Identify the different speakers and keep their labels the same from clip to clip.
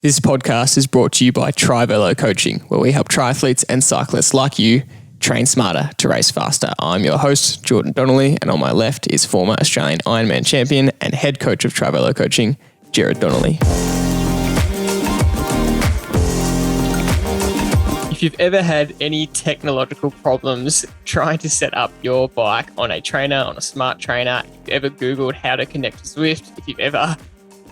Speaker 1: This podcast is brought to you by Tri-Velo Coaching, where we help triathletes and cyclists like you train smarter to race faster. I'm your host, Jordan Donnelly, and on my left is former Australian Ironman Champion and head coach of Tri-Velo Coaching, Gerard Donnelly. If you've ever had any technological problems trying to set up your bike on a trainer, on a smart trainer, if you've ever Googled how to connect to Zwift, if you've ever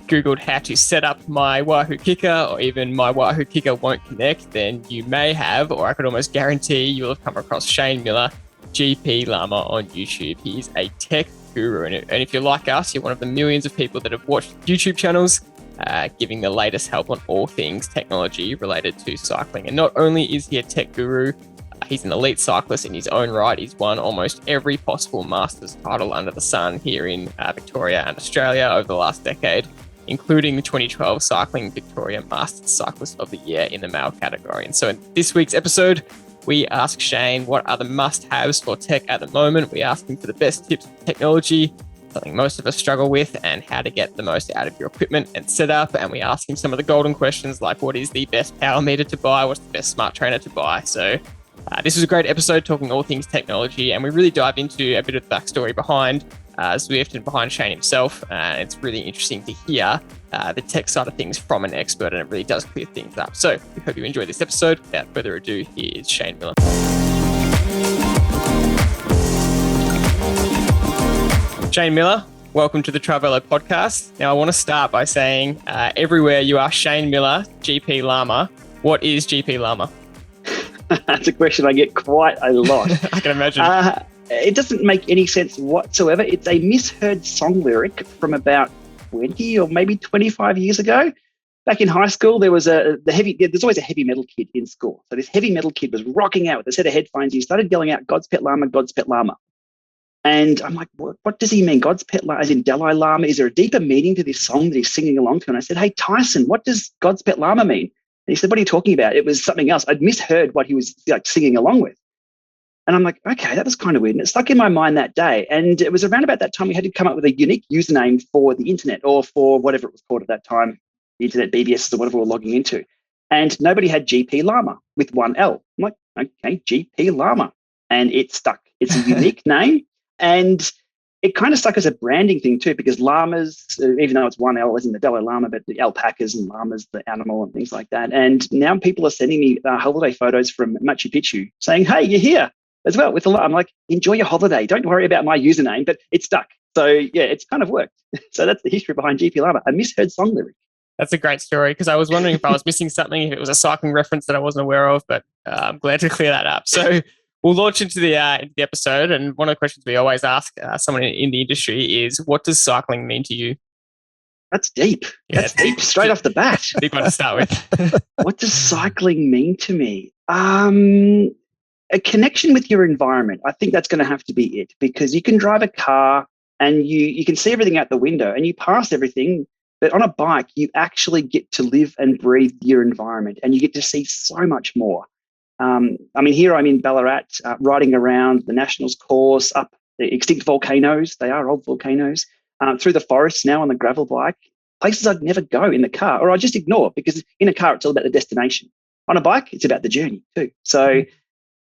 Speaker 1: Googled how to set up my wahoo kickr, or even my wahoo kickr won't connect, then you may have, or I could almost guarantee you'll have come across Shane Miller, GP Lama on YouTube. He is a tech guru, and if you're like us, you're one of the millions of people that have watched YouTube channels giving the latest help on all things technology related to cycling. And not only is he a tech guru, he's an elite cyclist in his own right. He's won almost every possible Masters title under the sun here in Victoria and Australia over the last decade, including the 2012 Cycling Victoria Masters Cyclist of the Year in the male category. And so in this week's episode, we ask Shane what are the must-haves for tech at the moment. We ask him for the best tips for technology, something most of us struggle with, and how to get the most out of your equipment and setup. And we ask him some of the golden questions like what is the best power meter to buy, what's the best smart trainer to buy. So this was a great episode talking all things technology, and we really dive into a bit of the backstory behind Zwift and behind Shane himself. It's really interesting to hear the tech side of things from an expert, and it really does clear things up. So we hope you enjoy this episode. Without further ado, here is Shane Miller. Shane Miller, welcome to the Tri-Velo podcast. Now I want to start by saying everywhere you are Shane Miller, GP Lama. What is GP Lama?
Speaker 2: That's a question I get quite a lot.
Speaker 1: I can imagine.
Speaker 2: It doesn't make any sense whatsoever. It's a misheard song lyric from about 20 or maybe 25 years ago. Back in high school, there's always a heavy metal kid in school. So this heavy metal kid was rocking out with a set of headphones. He started yelling out, "God's Pet Lama, God's Pet Lama." And I'm like, what does he mean? God's Pet Lama, as in Dalai Lama? Is there a deeper meaning to this song that he's singing along to? And I said, "Hey, Tyson, what does God's Pet Lama mean?" And he said, "What are you talking about?" It was something else. I'd misheard what he was singing along with. And I'm like, okay, that was kind of weird. And it stuck in my mind that day. And it was around about that time we had to come up with a unique username for the internet, or for whatever it was called at that time, the internet, BBS, or whatever we're logging into. And nobody had GP Lama with one L. I'm like, okay, GP Lama. And it stuck. It's a unique name. And it kind of stuck as a branding thing too, because llamas, even though it's one L, as in the Dalai Lama, but the alpacas and llamas, the animal and things like that. And now people are sending me holiday photos from Machu Picchu saying, "Hey, you're here as well with the llama." I'm like, enjoy your holiday. Don't worry about my username, but it stuck. So yeah, it's kind of worked. So that's the history behind GP Lama, a misheard song lyric. That's
Speaker 1: a great story, because I was wondering if I was missing something, if it was a cycling reference that I wasn't aware of, but I'm glad to clear that up. So we'll launch into the episode. And one of the questions we always ask someone in the industry is, what does cycling mean to you?
Speaker 2: That's deep. Yeah, that's deep straight off the bat.
Speaker 1: Deep one to start with.
Speaker 2: What does cycling mean to me? A connection with your environment. I think that's going to have to be it, because you can drive a car and you can see everything out the window and you pass everything. But on a bike, you actually get to live and breathe your environment, and you get to see so much more. Here I'm in Ballarat, riding around the Nationals course, up the extinct volcanoes. They are old volcanoes. Through the forests now on the gravel bike, places I'd never go in the car, or I just ignore, because in a car, it's all about the destination. On a bike, it's about the journey too. So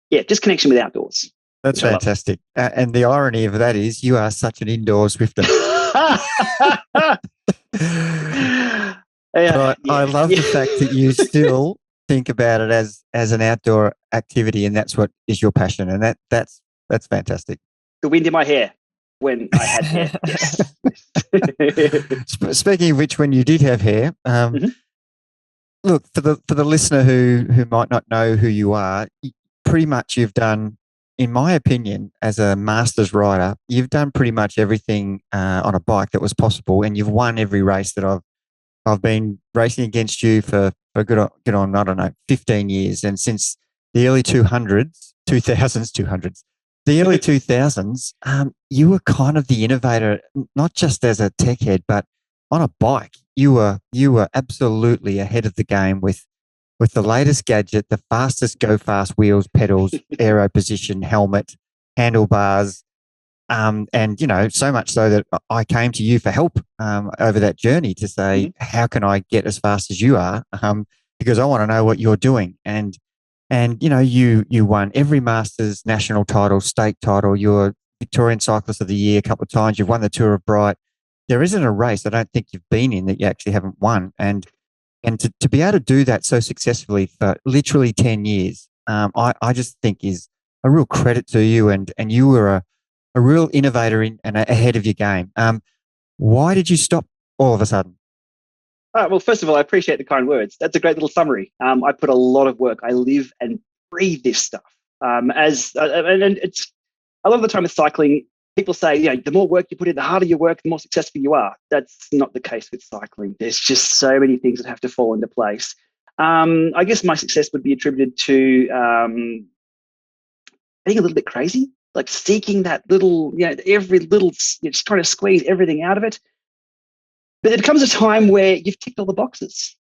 Speaker 2: yeah, just connection with outdoors.
Speaker 3: That's fantastic. And the irony of that is you are such an indoor Swifter. I love the fact that you still think about it as an outdoor activity, and that's what is your passion. And that's fantastic.
Speaker 2: The wind in my hair when I had hair. Yes.
Speaker 3: Speaking of which, when you did have hair, look, for the listener who might not know who you are, pretty much you've done, in my opinion, as a Masters rider, you've done pretty much everything on a bike that was possible, and you've won every race that I've been racing against you for good on, I don't know, 15 years. And since the early 2000s, you were kind of the innovator, not just as a tech head, but on a bike. You were absolutely ahead of the game with the latest gadget, the fastest go fast wheels, pedals, aero position, helmet, handlebars, And, so much so that I came to you for help over that journey to say, how can I get as fast as you are? Because I want to know what you're doing. And you won every Masters national title, state title. You're Victorian Cyclist of the Year a couple of times. You've won the Tour of Bright. There isn't a race I don't think you've been in that you actually haven't won. And to be able to do that so successfully for literally 10 years, I just think is a real credit to you. And you were a real innovator and ahead of your game. Why did you stop all of a sudden?
Speaker 2: Well, first of all, I appreciate the kind words. That's a great little summary. I put a lot of work. I live and breathe this stuff. And it's a lot of the time with cycling, people say, the more work you put in, the harder you work, the more successful you are. That's not the case with cycling. There's just so many things that have to fall into place. I guess my success would be attributed to being a little bit crazy, like seeking that little, every little, just trying to squeeze everything out of it. But there comes a time where you've ticked all the boxes.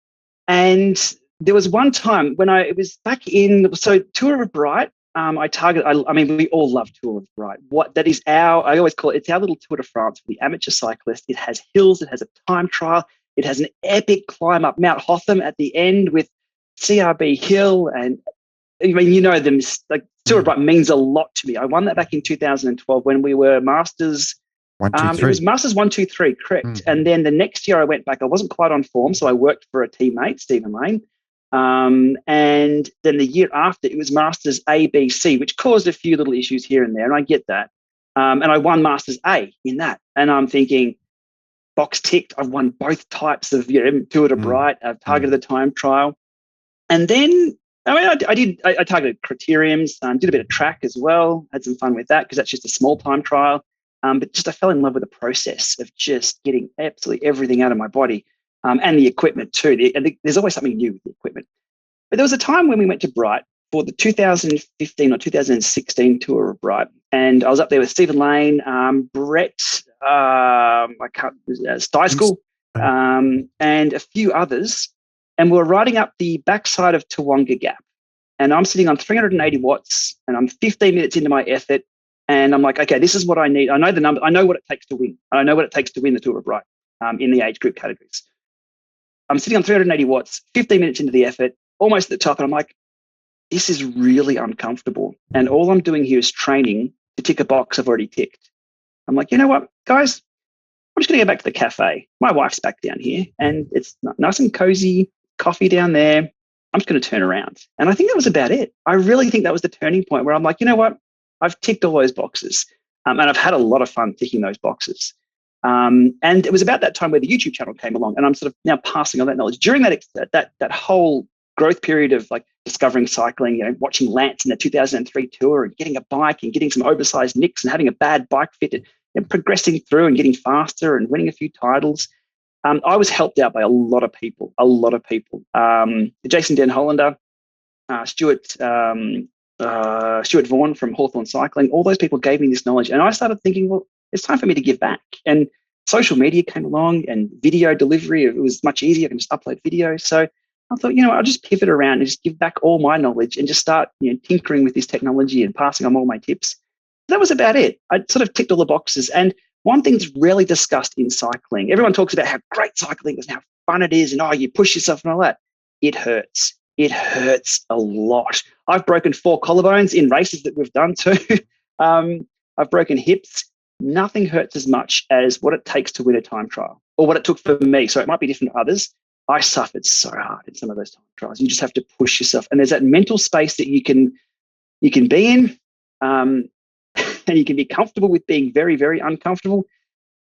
Speaker 2: And there was one time when it was back in, so Tour of Bright, we all love Tour of Bright. I always call it's our little Tour de France for the amateur cyclist. It has hills, it has a time trial, it has an epic climb up Mount Hotham at the end with CRB Hill. And them, like Tour of Bright means a lot to me. I won that back in 2012 when we were Masters.
Speaker 3: 1, 2, 3.
Speaker 2: It was Masters 1, 2, 3, correct. And then the next year I went back. I wasn't quite on form, so I worked for a teammate, Stephen Lane. And then the year after, it was Masters A, B, C, which caused a few little issues here and there, and I get that. And I won Masters A in that. And I'm thinking, box ticked. I've won both types of Tour de Bright. I've targeted the time trial. And then I targeted criteriums, did a bit of track as well, had some fun with that because that's just a small time trial. But just I fell in love with the process of just getting absolutely everything out of my body and the equipment too. There's always something new with the equipment. But there was a time when we went to Bright for the 2015 or 2016 Tour of Bright, and I was up there with Stephen Lane, Brett, Steischel, and a few others, and we were riding up the backside of Toowoomba Gap, and I'm sitting on 380 watts, and I'm 15 minutes into my effort. And I'm like, okay, this is what I need. I know the number. I know what it takes to win. I know what it takes to win the Tour of Bright in the age group categories. I'm sitting on 380 watts, 15 minutes into the effort, almost at the top. And I'm like, this is really uncomfortable. And all I'm doing here is training to tick a box I've already ticked. I'm like, you know what, guys? I'm just going to go back to the cafe. My wife's back down here and it's nice and cozy, coffee down there. I'm just going to turn around. And I think that was about it. I really think that was the turning point where I'm like, you know what? I've ticked all those boxes and I've had a lot of fun ticking those boxes. And it was about that time where the YouTube channel came along and I'm sort of now passing on that knowledge. During that whole growth period of like discovering cycling, watching Lance in the 2003 Tour and getting a bike and getting some oversized nicks and having a bad bike fit and progressing through and getting faster and winning a few titles. I was helped out by a lot of people. Jason Den Hollander, Stuart Vaughan from Hawthorn Cycling, all those people gave me this knowledge. And I started thinking, well, it's time for me to give back. And social media came along and video delivery, it was much easier. I can just upload videos. So I thought, I'll just pivot around and just give back all my knowledge and just start tinkering with this technology and passing on all my tips. That was about it. I sort of ticked all the boxes. And one thing that's rarely discussed in cycling, everyone talks about how great cycling is and how fun it is and, you push yourself and all that. It hurts. It hurts a lot. I've broken 4 collarbones in races that we've done too. I've broken hips. Nothing hurts as much as what it takes to win a time trial or what it took for me. So it might be different to others. I suffered so hard in some of those time trials. You just have to push yourself. And there's that mental space that you can be in and you can be comfortable with being very, very uncomfortable.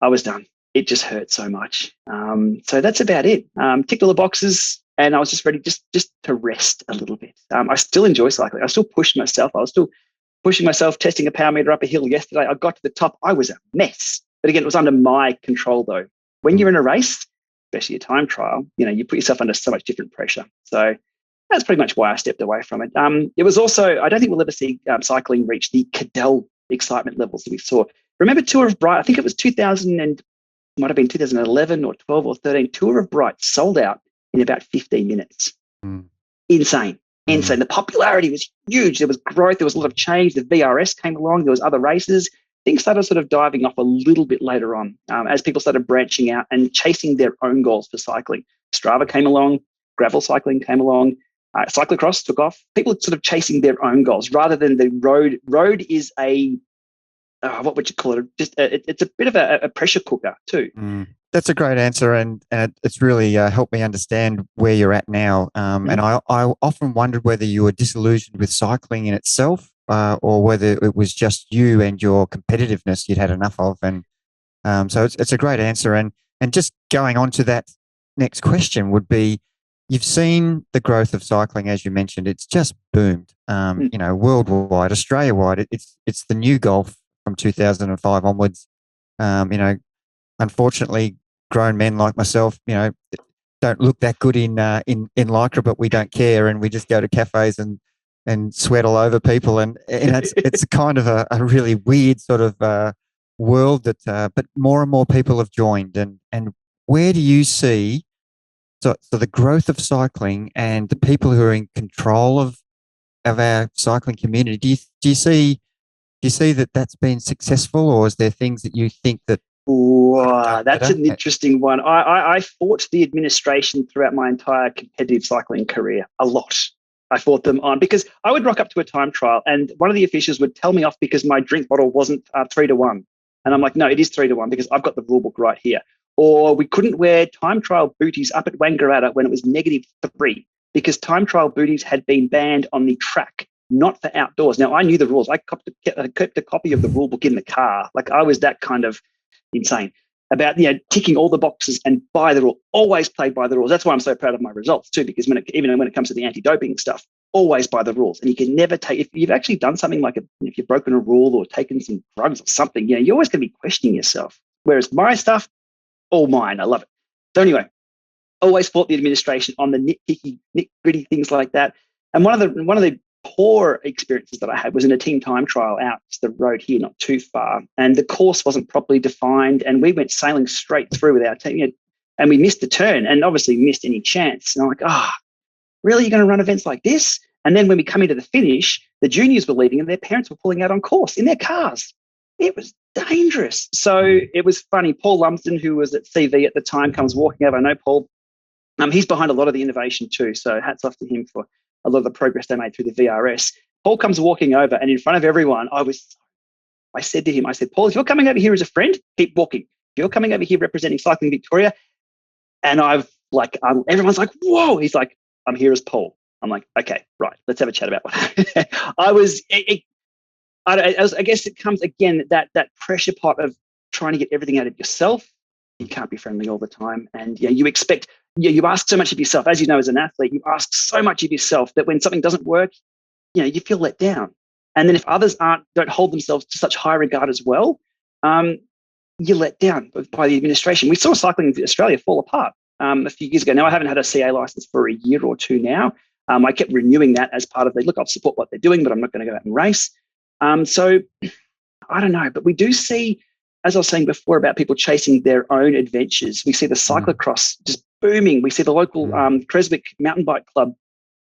Speaker 2: I was done. It just hurt so much. So that's about it. Ticked all the boxes. And I was just ready just to rest a little bit. I still enjoy cycling. I still push myself. I was still pushing myself, testing a power meter up a hill yesterday. I got to the top. I was a mess. But again, it was under my control though. When you're in a race, especially a time trial, you put yourself under so much different pressure. So that's pretty much why I stepped away from it. It was also, I don't think we'll ever see cycling reach the Cadell excitement levels that we saw. Remember Tour of Bright? I think it was 2011 or 12 or 13. Tour of Bright sold out in about 15 minutes. Insane. The popularity was huge. There was growth. There was a lot of change. The VRS came along. There was other races. things started sort of diving off a little bit later on as people started branching out and chasing their own goals for cycling. Strava came along, gravel cycling came along, cyclocross took off. People sort of chasing their own goals rather than the road. Road is a, what would you call it? Just it's a bit of a pressure cooker too.
Speaker 3: That's a great answer, and it's really helped me understand where you're at now. And I often wondered whether you were disillusioned with cycling in itself, or whether it was just you and your competitiveness you'd had enough of. And so it's a great answer. And just going on to that next question would be, you've seen the growth of cycling, as you mentioned. It's just boomed. Worldwide, Australia-wide. It's the new golf from 2005 onwards. Unfortunately, grown men like myself, don't look that good in lycra, but we don't care, and we just go to cafes and sweat all over people, and it's kind of a really weird sort of world that, but more and more people have joined. And where do you see so the growth of cycling and the people who are in control of our cycling community? Do you see that that's been successful, or is there things that you think that?
Speaker 2: That's an interesting one. I fought the administration throughout my entire competitive cycling career a lot. I fought them on because I would rock up to a time trial and one of the officials would tell me off because my drink bottle wasn't 3-1. And I'm like, no, it is 3-1 because I've got the rule book right here. Or we couldn't wear time trial booties up at Wangaratta when it was -3 because time trial booties had been banned on the track, not for outdoors. Now, I knew the rules. I kept a copy of the rule book in the car. Like, I was that kind of insane about ticking all the boxes and by the rule, always played by the rules. That's why I'm so proud of my results too, because even when it comes to the anti-doping stuff, always by the rules. And you can never take, if you've actually done something like if you've broken a rule or taken some drugs or something, you're always going to be questioning yourself. Whereas my stuff, all mine, I love it. So anyway, always fought the administration on the nitty-gritty things like that. And one of the poor experiences that I had was in a team time trial out the road here, not too far, and the course wasn't properly defined, and we went sailing straight through with our team, and we missed the turn, and obviously missed any chance. And I'm like, really, you're going to run events like this? And then when we come into the finish, the juniors were leaving, and their parents were pulling out on course in their cars. It was dangerous. So it was funny. Paul Lumsden, who was at CV at the time, comes walking over. I know Paul. He's behind a lot of the innovation too. So hats off to him for a lot of the progress they made through the VRS. Paul comes walking over, and in front of everyone, I said to him, Paul, if you're coming over here as a friend, keep walking. If you're coming over here representing Cycling Victoria, and everyone's like, whoa. He's like, I'm here as Paul. I'm like, okay, right. Let's have a chat about what happened. I guess it comes again, that pressure pot of trying to get everything out of yourself. You can't be friendly all the time. And you expect, you ask so much of yourself. As you know, as an athlete, you ask so much of yourself that when something doesn't work, you feel let down. And then if others don't hold themselves to such high regard as well, you're let down by the administration. We saw Cycling Australia fall apart a few years ago. Now, I haven't had a CA license for a year or two now. I kept renewing that as part of I'll support what they're doing, but I'm not going to go out and race. So I don't know, but we do see, as I was saying before, about people chasing their own adventures. We see the cyclocross just booming. We see the local Creswick mountain bike club,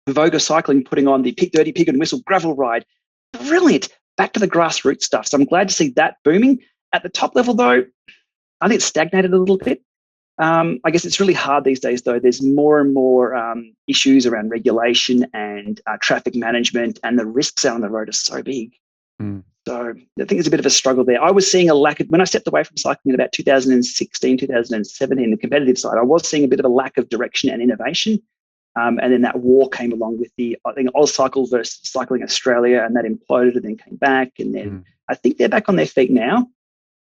Speaker 2: Voga Cycling, putting on the Dirty Pig and Whistle gravel ride. Brilliant. Back to the grassroots stuff. So I'm glad to see that booming. At the top level, though, I think it's stagnated a little bit. I guess it's really hard these days, though. There's more and more issues around regulation and traffic management, and the risks out on the road are so big. So I think there's a bit of a struggle there. I was seeing a lack of, when I stepped away from cycling in about 2016, 2017, the competitive side, I was seeing a bit of a lack of direction and innovation. And then that war came along with Aus Cycle versus Cycling Australia, and that imploded and then came back. And then I think they're back on their feet now.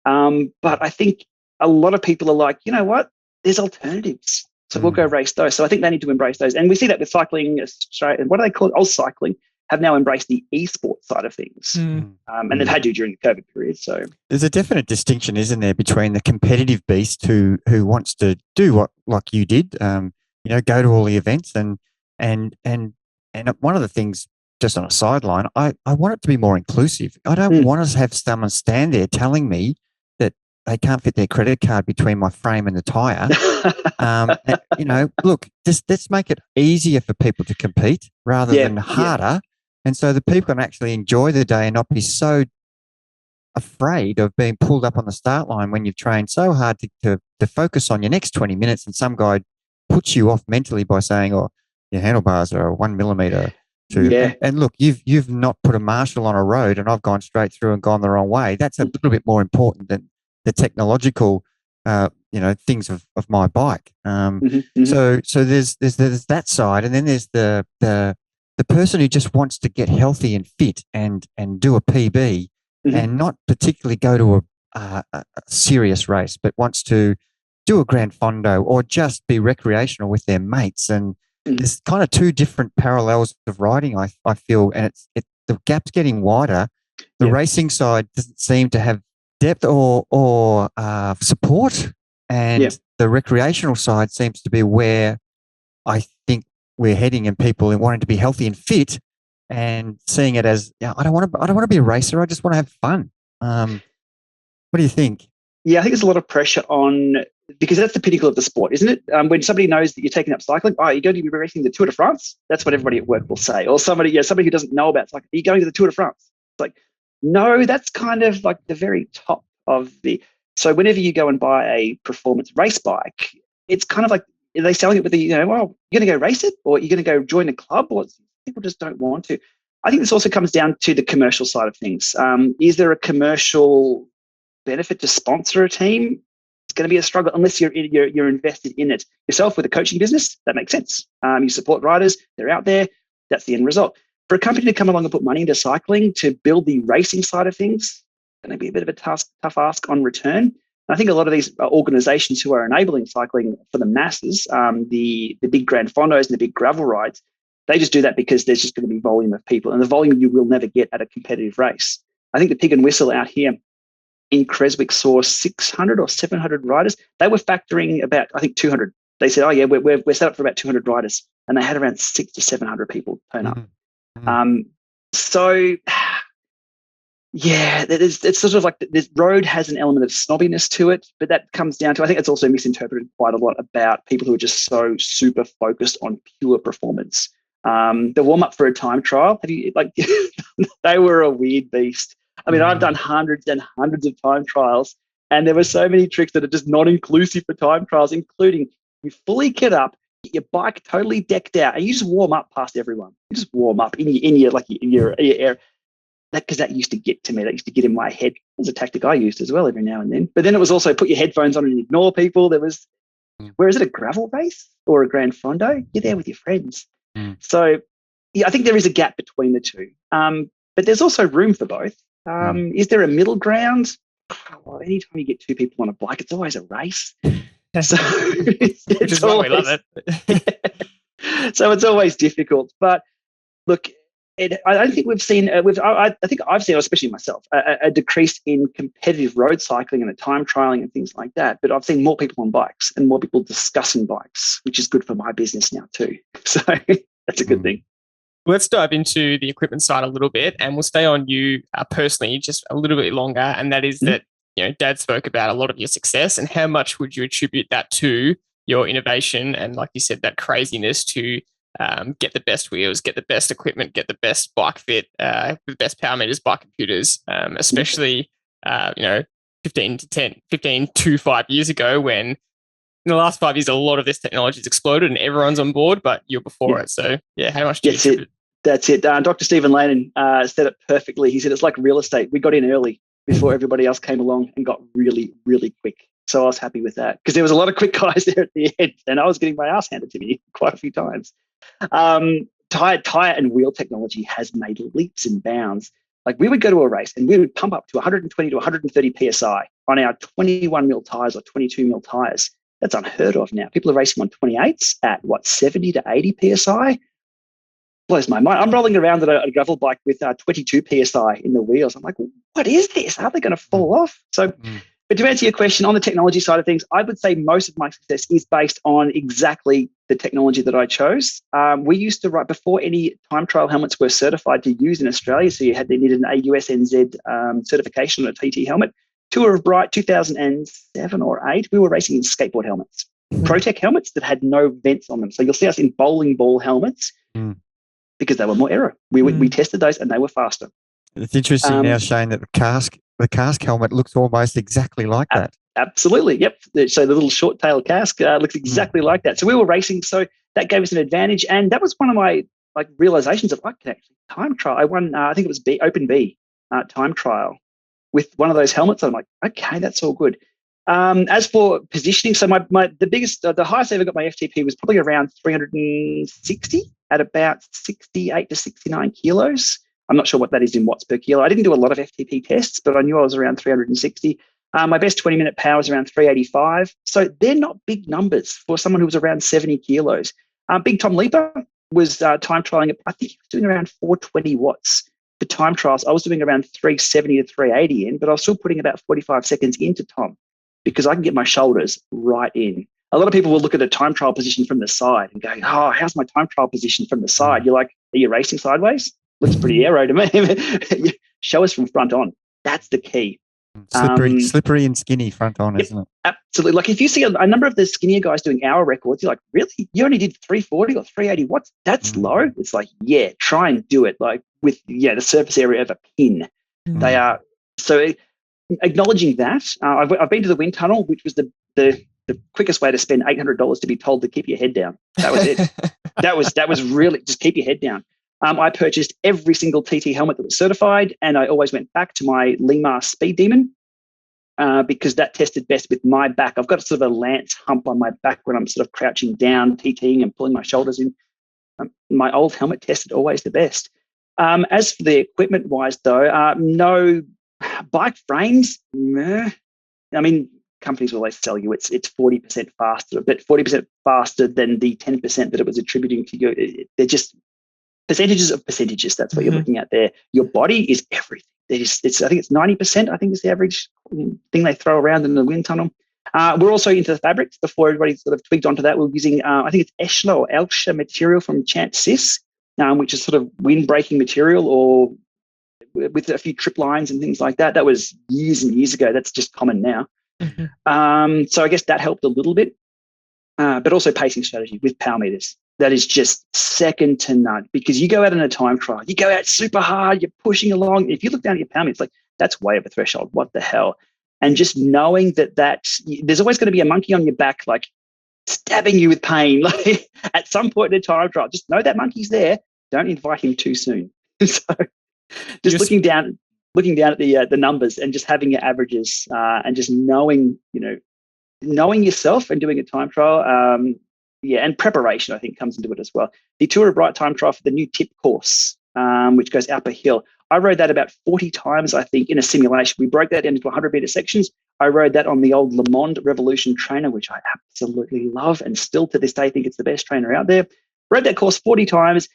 Speaker 2: But I think a lot of people are like, you know what? There's alternatives. So we'll go race those. So I think they need to embrace those. And we see that with Cycling Australia. What do they call it? Aus Cycling have now embraced the esports side of things. And they've had to during the COVID period. So
Speaker 3: there's a definite distinction, isn't there, between the competitive beast who wants to do what like you did, go to all the events and one of the things, just on a sideline, I want it to be more inclusive. I don't want to have someone stand there telling me that they can't fit their credit card between my frame and the tire. Look, just let's make it easier for people to compete rather than harder. And so the people can actually enjoy the day and not be so afraid of being pulled up on the start line when you've trained so hard to focus on your next 20 minutes, and some guy puts you off mentally by saying, "Oh, your handlebars are 1 millimeter."
Speaker 2: Yeah.
Speaker 3: And look, you've not put a marshal on a road, and I've gone straight through and gone the wrong way. That's a little bit more important than the technological, things of my bike. So there's that side, and then there's the person who just wants to get healthy and fit and do a PB, and not particularly go to a serious race, but wants to do a Grand Fondo or just be recreational with their mates. And there's kind of two different parallels of riding, I feel, and the gap's getting wider. The racing side doesn't seem to have depth or support, and the recreational side seems to be where I think we're heading, and people are wanting to be healthy and fit and seeing it as, I don't want to be a racer. I just want to have fun. What do you think?
Speaker 2: Yeah, I think there's a lot of pressure on, because that's the pinnacle of the sport, isn't it? When somebody knows that you're taking up cycling, you're going to be racing the Tour de France. That's what everybody at work will say. Or somebody who doesn't know about cycling, are you going to the Tour de France? It's like, no, that's kind of like the very top of the. So whenever you go and buy a performance race bike, it's kind of like, are they selling it with the, you're going to go race it, or you're going to go join a club, or people just don't want to. I think this also comes down to the commercial side of things. Is there a commercial benefit to sponsor a team? It's going to be a struggle unless you're invested in it yourself with a coaching business. That makes sense. You support riders; they're out there. That's the end result. For a company to come along and put money into cycling to build the racing side of things, it's going to be a bit of a tough ask on return. And I think a lot of these organisations who are enabling cycling for the masses, the big Grand Fondos and the big gravel rides, they just do that because there's just going to be volume of people, and the volume you will never get at a competitive race. I think the Pig and Whistle out here in Creswick saw 600 or 700 riders. They were factoring about, I think, 200. They said, "Oh yeah, we're set up for about 200 riders," and they had around 600 to 700 people turn up. So, yeah, it's sort of like this road has an element of snobbiness to it, but that comes down to, I think it's also misinterpreted quite a lot about people who are just so super focused on pure performance. The warm up for a time trial, they were a weird beast. I mean, I've done hundreds and hundreds of time trials, and there were so many tricks that are just not inclusive for time trials, including you fully kit up, get your bike totally decked out, and you just warm up past everyone. You just warm up in your air. Because that used to get to me. That used to get in my head. It was a tactic I used as well every now and then. But then it was also put your headphones on and ignore people. Where is it, a gravel race or a Grand Fondo? You're there with your friends. So, yeah, I think there is a gap between the two. But there's also room for both. Is there a middle ground? Well, anytime you get two people on a bike, it's always a race. So
Speaker 1: which is why we love it.
Speaker 2: So it's always difficult. But look, I don't think we've seen. I think I've seen, especially myself, a decrease in competitive road cycling and the time trialing and things like that. But I've seen more people on bikes and more people discussing bikes, which is good for my business now too. So that's a good thing.
Speaker 1: Let's dive into the equipment side a little bit, and we'll stay on you personally just a little bit longer. And that is that, Dad spoke about a lot of your success, and how much would you attribute that to your innovation and, like you said, that craziness to get the best wheels, get the best equipment, get the best bike fit, with the best power meters, bike computers, especially 15 to 5 years ago, when in the last 5 years, a lot of this technology has exploded and everyone's on board, but you're before it. So, yeah, how much do you attribute?
Speaker 2: That's it. Dr. Stephen Lannon said it perfectly. He said, it's like real estate. We got in early before everybody else came along and got really, really quick. So I was happy with that, because there was a lot of quick guys there at the end, and I was getting my ass handed to me quite a few times. Tire and wheel technology has made leaps and bounds. Like, we would go to a race and we would pump up to 120 to 130 PSI on our 21 mil tires or 22 mil tires. That's unheard of now. People are racing on 28s at 70 to 80 PSI. Blows my mind. I'm rolling around at a gravel bike with 22 PSI in the wheels. I'm like, what is this? Are they going to fall off? So, but to answer your question on the technology side of things, I would say most of my success is based on exactly the technology that I chose. We used to, before any time trial helmets were certified to use in Australia, so they needed an AUSNZ certification on a TT helmet. Tour of Bright 2007 or 8, we were racing in skateboard helmets, ProTech helmets that had no vents on them. So you'll see us in bowling ball helmets because they were more aero. We tested those and they were faster.
Speaker 3: It's interesting now, Shane, that the cask cask helmet looks almost exactly like that.
Speaker 2: Absolutely. Yep. So the little short tail cask looks exactly like that. So we were racing. So that gave us an advantage. And that was one of my realizations of I can actually time trial. I won, I think it was Open B time trial with one of those helmets. I'm like, okay, that's all good. As for positioning, so the biggest, the highest I ever got my FTP was probably around 360 at about 68 to 69 kilos. I'm not sure what that is in watts per kilo. I didn't do a lot of FTP tests, but I knew I was around 360. My best 20-minute power was around 385. So they're not big numbers for someone who was around 70 kilos. Big Tom Leaper was time trialing, I think he was doing around 420 watts. The time trials, I was doing around 370 to 380 in, but I was still putting about 45 seconds into Tom because I can get my shoulders right in. A lot of people will look at a time trial position from the side and go, oh, how's my time trial position from the side? You're like, are you racing sideways? Looks pretty aero to me. Show us from front on. That's the key.
Speaker 3: Slippery and skinny front on, isn't it?
Speaker 2: Absolutely. Like if you see a number of the skinnier guys doing hour records, you're like, really? You only did 340 or 380 watts? That's low. It's like, yeah, try and do it like with the surface area of a pin. They are so acknowledging that. I've been to the wind tunnel, which was the quickest way to spend $800 to be told to keep your head down. That was it. that was really just keep your head down. I purchased every single TT helmet that was certified, and I always went back to my Lima Speed Demon because that tested best with my back. I've got sort of a lance hump on my back when I'm sort of crouching down, TTing and pulling my shoulders in. My old helmet tested always the best. As for the equipment-wise, though, no bike frames. Meh. I mean, companies will always tell you it's 40% faster, but 40% faster than the 10% that it was attributing to you. They're just percentages of percentages. That's what you're looking at there. Your body is everything. I think it's 90%. I think is the average thing they throw around in the wind tunnel. We're also into the fabrics. Before everybody sort of twigged onto that, we're using I think it's Eschler or Elksha material from Chansis, which is sort of wind-breaking material, or with a few trip lines and things like that. That was years and years ago. That's just common now. So I guess that helped a little bit, but also pacing strategy with power meters. That is just second to none, because you go out in a time trial, you go out super hard, you're pushing along. If you look down at your power meter, it's like, that's way over threshold. What the hell? And just knowing that there's always going to be a monkey on your back, like stabbing you with pain. Like at some point in a time trial, just know that monkey's there. Don't invite him too soon. So just looking down at the numbers and just having your averages and just knowing yourself and doing a time trial. And preparation, I think, comes into it as well. The Tour of Bright time trial for the new tip course, which goes up a hill. I rode that about 40 times, I think, in a simulation. We broke that into 100-meter sections. I rode that on the old Le Monde Revolution trainer, which I absolutely love and still to this day think it's the best trainer out there. Rode that course 40 times.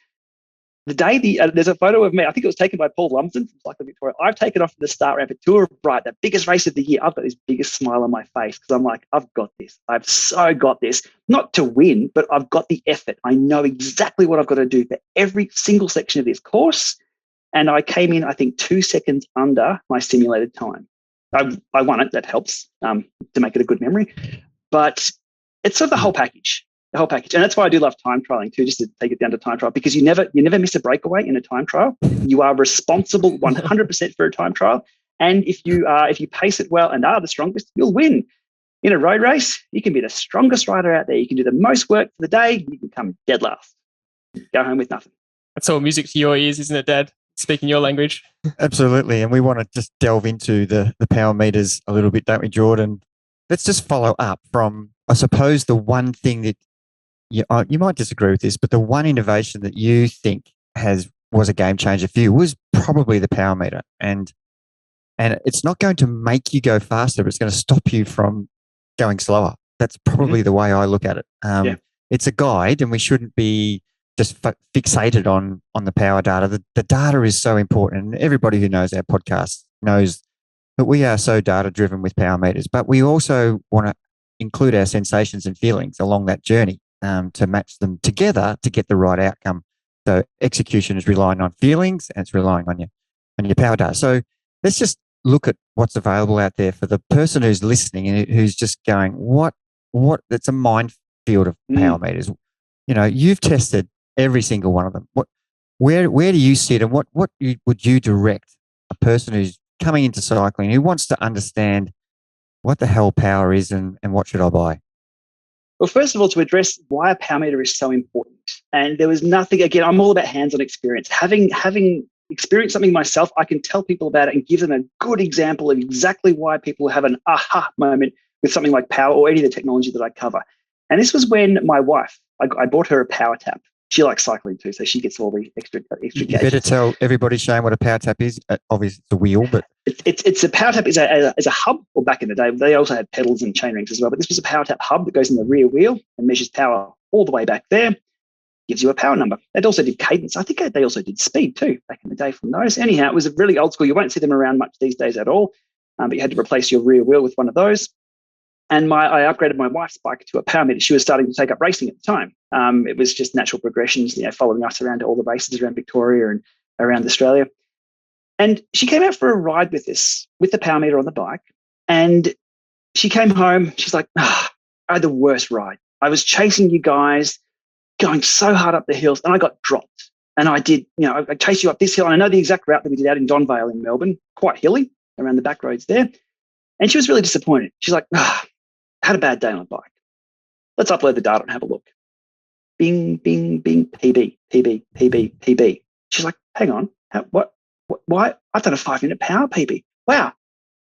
Speaker 2: The day there's a photo of me, I think it was taken by Paul Lumsden from Cycling Victoria. I've taken off to the start ramp at Tour of Bright, the biggest race of the year. I've got this biggest smile on my face because I'm like, I've got this. I've so got this. Not to win, but I've got the effort. I know exactly what I've got to do for every single section of this course. And I came in, I think, 2 seconds under my simulated time. I won it. That helps to make it a good memory. But it's sort of the whole package. And that's why I do love time trialing too, just to take it down to time trial, because you never miss a breakaway in a time trial. You are responsible 100% for a time trial. And if you pace it well and are the strongest, you'll win. In a road race, you can be the strongest rider out there. You can do the most work for the day. You can come dead last. Go home with nothing.
Speaker 1: That's all music to your ears, isn't it, Dad? Speaking your language.
Speaker 3: Absolutely. And we want to just delve into the power meters a little bit, don't we, Jordan? Let's just follow up from, I suppose, the one thing that you might disagree with this, but the one innovation that you think was a game changer for you was probably the power meter. And it's not going to make you go faster, but it's going to stop you from going slower. That's probably the way I look at it. It's a guide, and we shouldn't be just fixated on the power data. The data is so important, and everybody who knows our podcast knows that we are so data-driven with power meters, but we also want to include our sensations and feelings along that journey to match them together to get the right outcome. So execution is relying on feelings, and it's relying on your power data. So let's just look at what's available out there for the person who's listening and who's just going, what? It's a minefield of power meters. You've tested every single one of them. Where do you sit, and what would you direct a person who's coming into cycling who wants to understand what the hell power is and what should I buy?
Speaker 2: Well, first of all, to address why a power meter is so important. And there was nothing, again, I'm all about hands-on experience. Having experienced something myself, I can tell people about it and give them a good example of exactly why people have an aha moment with something like power or any of the technology that I cover. And this was when my wife, I bought her a power tap. She likes cycling too, so she gets all the extra
Speaker 3: You
Speaker 2: gadgets.
Speaker 3: better tell everybody, Shane, what a power tap is. Obviously, it's a wheel, but
Speaker 2: it's a power tap is a hub. Well, back in the day, they also had pedals and chain rings as well. But this was a power tap hub that goes in the rear wheel and measures power all the way back there. Gives you a power number. It also did cadence. I think they also did speed too back in the day from those. Anyhow, it was really old school. You won't see them around much these days at all. But you had to replace your rear wheel with one of those. And I upgraded my wife's bike to a power meter. She was starting to take up racing at the time. It was just natural progressions, following us around to all the races around Victoria and around Australia. And she came out for a ride with the power meter on the bike. And she came home. She's like, I had the worst ride. I was chasing you guys, going so hard up the hills, and I got dropped. And I did, I chased you up this hill. And I know the exact route that we did out in Donvale in Melbourne, quite hilly, around the back roads there. And she was really disappointed. She's like, had a bad day on the bike. Let's upload the data and have a look. Bing, bing, bing, PB, PB, PB, PB. She's like, hang on, why? I've done a 5-minute power PB. Wow.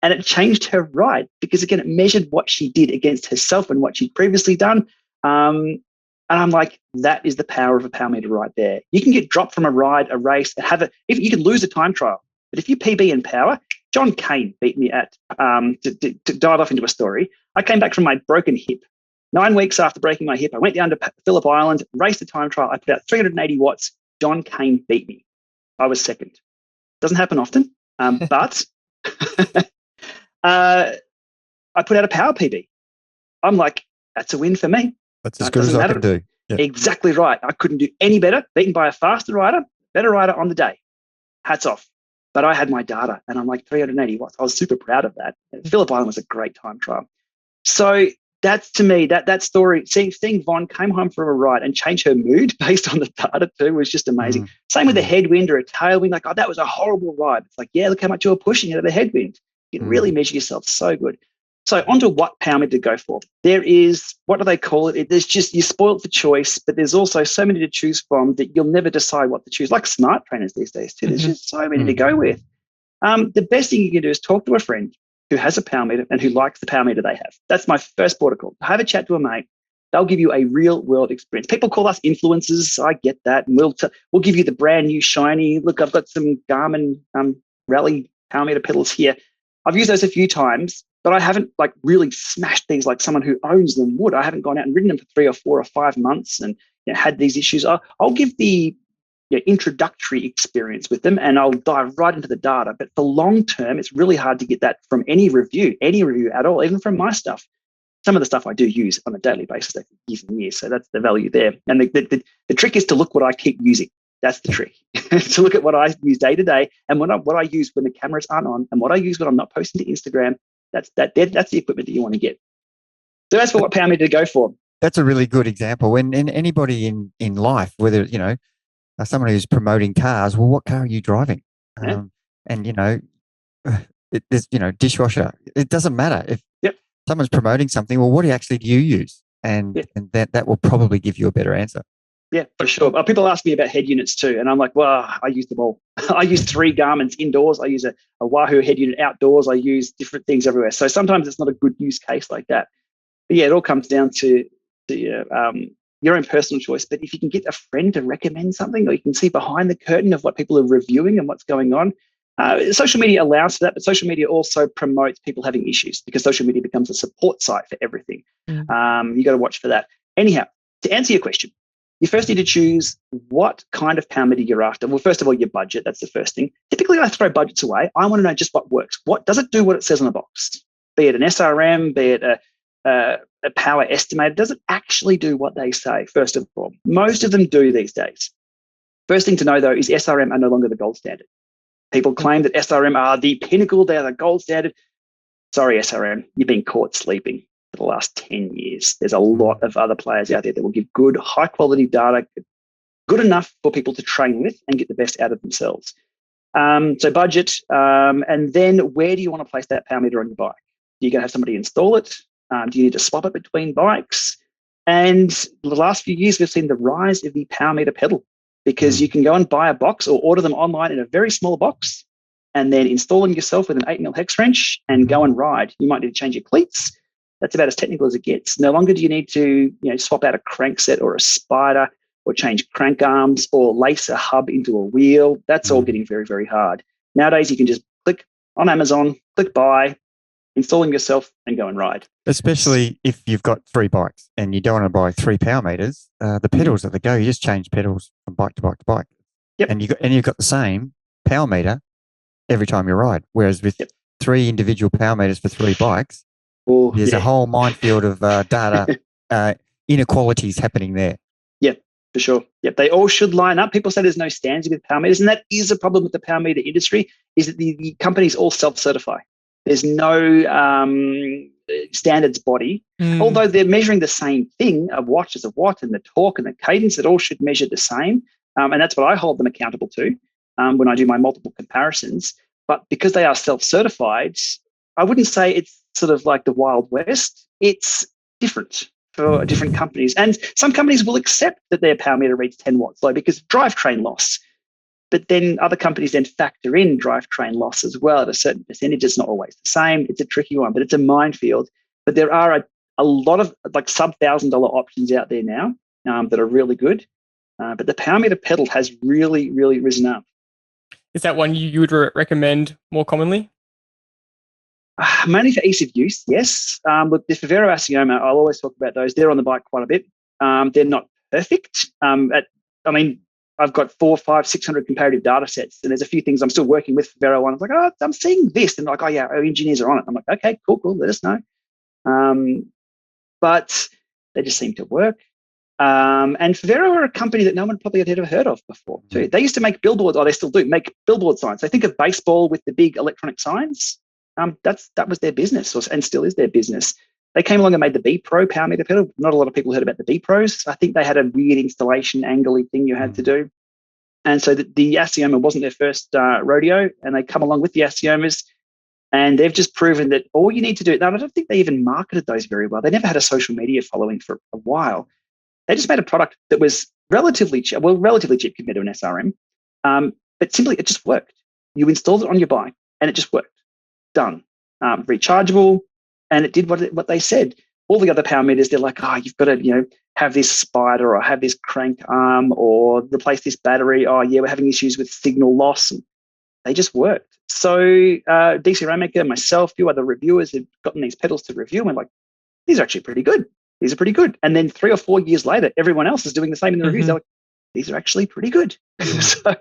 Speaker 2: And it changed her ride because, again, it measured what she did against herself and what she'd previously done. And I'm like, that is the power of a power meter right there. You can get dropped from a ride, a race, and if you can lose a time trial. But if you PB in power, John Kane beat me at, to dive off into a story. I came back from my broken hip. 9 weeks after breaking my hip, I went down to Phillip Island, raced a time trial. I put out 380 watts. John Kane beat me. I was second. Doesn't happen often, but I put out a power PB. I'm like, that's a win for me.
Speaker 3: That's as good as I can do.
Speaker 2: Yep. Exactly right. I couldn't do any better. Beaten by a faster rider, better rider on the day. Hats off. But I had my data, and I'm like 380 watts. I was super proud of that. Phillip Island was a great time trial. So that's, to me, that story, seeing Vaughn came home from a ride and change her mood based on the data too was just amazing. Same with a headwind or a tailwind. Like, that was a horrible ride. It's like, yeah, look how much you were pushing out of the headwind. You can really measure yourself so good. So onto what power meter to go for. There is, what do they call it? There's just, you're spoiled for choice, but there's also so many to choose from that you'll never decide what to choose. Like smart trainers these days too. There's just so many to go with. The best thing you can do is talk to a friend who has a power meter and who likes the power meter they have. That's my first protocol. Have a chat to a mate. They'll give you a real world experience. People call us influencers. I get that. And we'll give you the brand new shiny, look, I've got some Garmin Rally power meter pedals here. I've used those a few times, but I haven't really smashed these like someone who owns them would. I haven't gone out and ridden them for 3 or 4 or 5 months and had these issues. I'll give the introductory experience with them and I'll dive right into the data. But for long term, it's really hard to get that from any review at all, even from my stuff. Some of the stuff I do use on a daily basis, like years and years. So that's the value there. And the trick is to look what I keep using. That's the trick. To look at what I use day to day and what I use when the cameras aren't on and what I use when I'm not posting to Instagram. That's the equipment that you want to get. So that's what power meter to go for.
Speaker 3: That's a really good example. When anybody in life, whether someone who's promoting cars, well, what car are you driving?
Speaker 2: Yeah.
Speaker 3: And there's dishwasher. It doesn't matter if someone's promoting something. Well, what do you use? And that will probably give you a better answer.
Speaker 2: Yeah, for sure. People ask me about head units too, and I'm like, well, I use them all. I use 3 Garmin's indoors. I use a Wahoo head unit outdoors. I use different things everywhere. So sometimes it's not a good use case like that. But yeah, it all comes down to your own personal choice. But if you can get a friend to recommend something, or you can see behind the curtain of what people are reviewing and what's going on, social media allows for that, but social media also promotes people having issues because social media becomes a support site for everything. You got to watch for that. Anyhow, to answer your question, you first need to choose what kind of power meter you're after. Well, first of all, your budget. That's the first thing. Typically, I throw budgets away. I want to know just what works. What does it do? What it says on the box? Be it an SRM, be it a power estimator. Does it actually do what they say? First of all, most of them do these days. First thing to know, though, is SRM are no longer the gold standard. People claim that SRM are the pinnacle. They're the gold standard. Sorry, SRM, you've been caught sleeping for the last 10 years. There's a lot of other players out there that will give good, high-quality data, good enough for people to train with and get the best out of themselves. So budget, and then where do you want to place that power meter on your bike? Do you going to have somebody install it? Do you need to swap it between bikes? And the last few years, we've seen the rise of the power meter pedal, because you can go and buy a box or order them online in a very small box and then install them yourself with an 8mm hex wrench and go and ride. You might need to change your cleats. That's about as technical as it gets. No longer do you need to swap out a crankset or a spider or change crank arms or lace a hub into a wheel. That's all getting very, very hard. Nowadays, you can just click on Amazon, click buy, install them yourself, and go and ride.
Speaker 3: Especially if you've got 3 bikes and you don't want to buy 3 power meters, the pedals that they go, you just change pedals from bike to bike to bike.
Speaker 2: Yep.
Speaker 3: And you've got the same power meter every time you ride. Whereas with 3 individual power meters for 3 bikes, there's a whole minefield of data inequalities happening there.
Speaker 2: Yep, for sure. Yep, they all should line up. People say there's no standard with power meters, and that is a problem with the power meter industry, is that the companies all self-certify. There's no standards body, although they're measuring the same thing. A watch is a watt, and the torque and the cadence, it all should measure the same. And that's what I hold them accountable to when I do my multiple comparisons. But because they are self-certified, I wouldn't say it's sort of like the Wild West. It's different for different companies. And some companies will accept that their power meter reads 10 watts low because of drivetrain loss. But then other companies then factor in drivetrain loss as well at a certain percentage. It's not always the same. It's a tricky one, but it's a minefield. But there are a lot of like sub-$1,000 options out there now that are really good. But the power meter pedal has really, really risen up.
Speaker 1: Is that one you would recommend more commonly?
Speaker 2: Mainly for ease of use, yes. Look, the Vivero Asioma, I'll always talk about those. They're on the bike quite a bit. They're not perfect. I've got 400, 500, 600 comparative data sets, and there's a few things I'm still working with Vivero on. I'm like, oh, I'm seeing this. And like, oh, yeah, our engineers are on it. I'm like, okay, cool, let us know. But they just seem to work. And Vivero are a company that no one probably had ever heard of before, too. They used to make billboards, or they still do, make billboard signs. So think of baseball with the big electronic signs. That was their business, and still is their business. They came along and made the B Pro power meter pedal. Not a lot of people heard about the B Pros. I think they had a weird installation angly thing you had to do. And so the Asioma wasn't their first rodeo, and they come along with the Asiomas, and they've just proven that all you need to do, I don't think they even marketed those very well. They never had a social media following for a while. They just made a product that was relatively cheap compared to an SRM, but simply it just worked. You installed it on your bike, and it just worked. Done. Rechargeable, and it did what they said. All the other power meters, they're like, oh, you've got to have this spider or have this crank arm or replace this battery. Oh, yeah, we're having issues with signal loss. And they just worked. So DC Rainmaker, myself, a few other reviewers have gotten these pedals to review, and we're like, these are actually pretty good. These are pretty good. And then 3 or 4 years later, everyone else is doing the same in the reviews. They're like, these are actually pretty good. So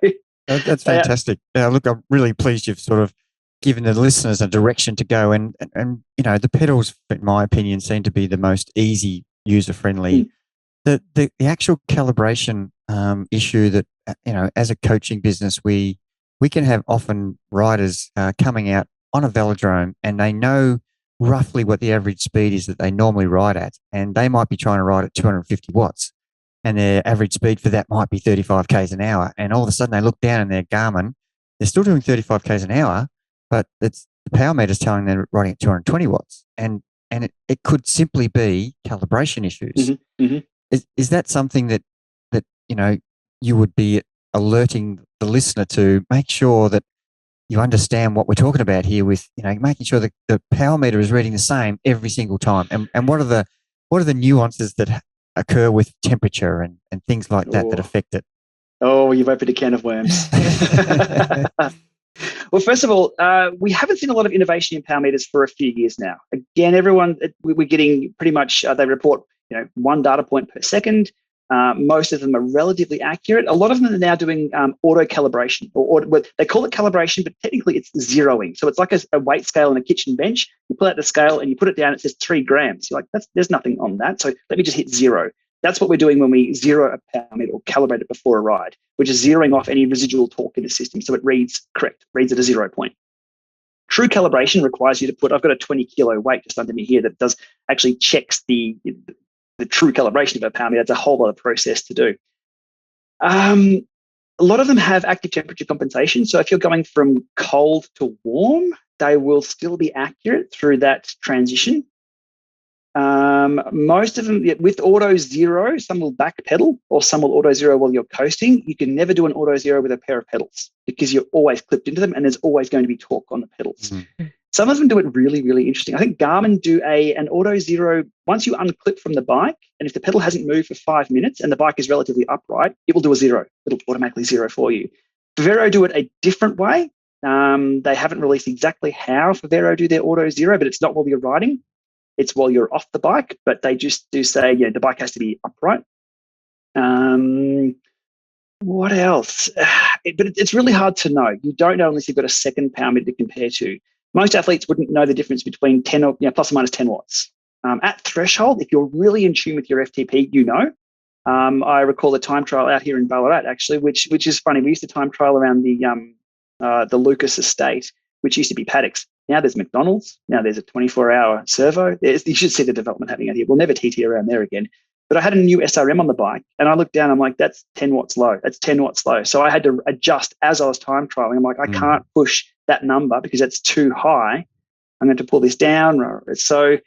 Speaker 3: that's fantastic. Look, I'm really pleased you've sort of given the listeners a direction to go, and the pedals, in my opinion, seem to be the most easy, user friendly. The actual calibration issue that as a coaching business we can have often riders coming out on a velodrome, and they know roughly what the average speed is that they normally ride at, and they might be trying to ride at 250 watts, and their average speed for that might be 35 k's an hour, and all of a sudden they look down in their Garmin, they're still doing 35 k's an hour, but it's the power meter's telling them they're riding at 220 watts. And it could simply be calibration issues. Is that something that you would be alerting the listener to make sure that you understand what we're talking about here with, making sure that the power meter is reading the same every single time? And what are the nuances that occur with temperature and things like that affect it?
Speaker 2: Oh, you've opened a can of worms. Well, first of all, we haven't seen a lot of innovation in power meters for a few years now. Again, we're getting pretty much, they report 1 data point per second. Most of them are relatively accurate. A lot of them are now doing auto calibration, or they call it calibration, but technically it's zeroing. So it's like a weight scale on a kitchen bench. You pull out the scale and you put it down, it says 3 grams. You're like, there's nothing on that. So let me just hit 0. That's what we're doing when we zero a power meter or calibrate it before a ride. We're just zeroing off any residual torque in the system, so it reads correct, reads at a 0 point. True calibration requires you to I've got a 20 kilo weight just under me here that does actually checks the true calibration of a power meter. That's a whole lot of process to do. A lot of them have active temperature compensation. So if you're going from cold to warm, they will still be accurate through that transition. Most of them with auto zero, some will back pedal or some will auto zero while you're coasting. You can never do an auto zero with a pair of pedals because you're always clipped into them and there's always going to be torque on the pedals. Mm-hmm. Some of them do it really, really interesting. I think Garmin do an auto zero once you unclip from the bike, and if the pedal hasn't moved for 5 minutes and the bike is relatively upright, it will do a zero. It'll automatically zero for you. Vero do it a different way. They haven't released exactly how Vero do their auto zero, but it's not while you're riding. It's while you're off the bike, but they just do say, the bike has to be upright. What else? But it's really hard to know. You don't know unless you've got a second power meter to compare to. Most athletes wouldn't know the difference between 10 or plus or minus 10 watts. At threshold, if you're really in tune with your FTP, I recall a time trial out here in Ballarat, actually, which is funny. We used to time trial around the Lucas estate, which used to be paddocks. Now there's McDonald's. Now there's a 24-hour servo. You should see the development happening out here. We'll never TT around there again. But I had a new SRM on the bike, and I looked down. I'm like, that's 10 watts low. That's 10 watts low. So I had to adjust as I was time trialing. I'm like, I can't push that number because that's too high. I'm going to pull this down. So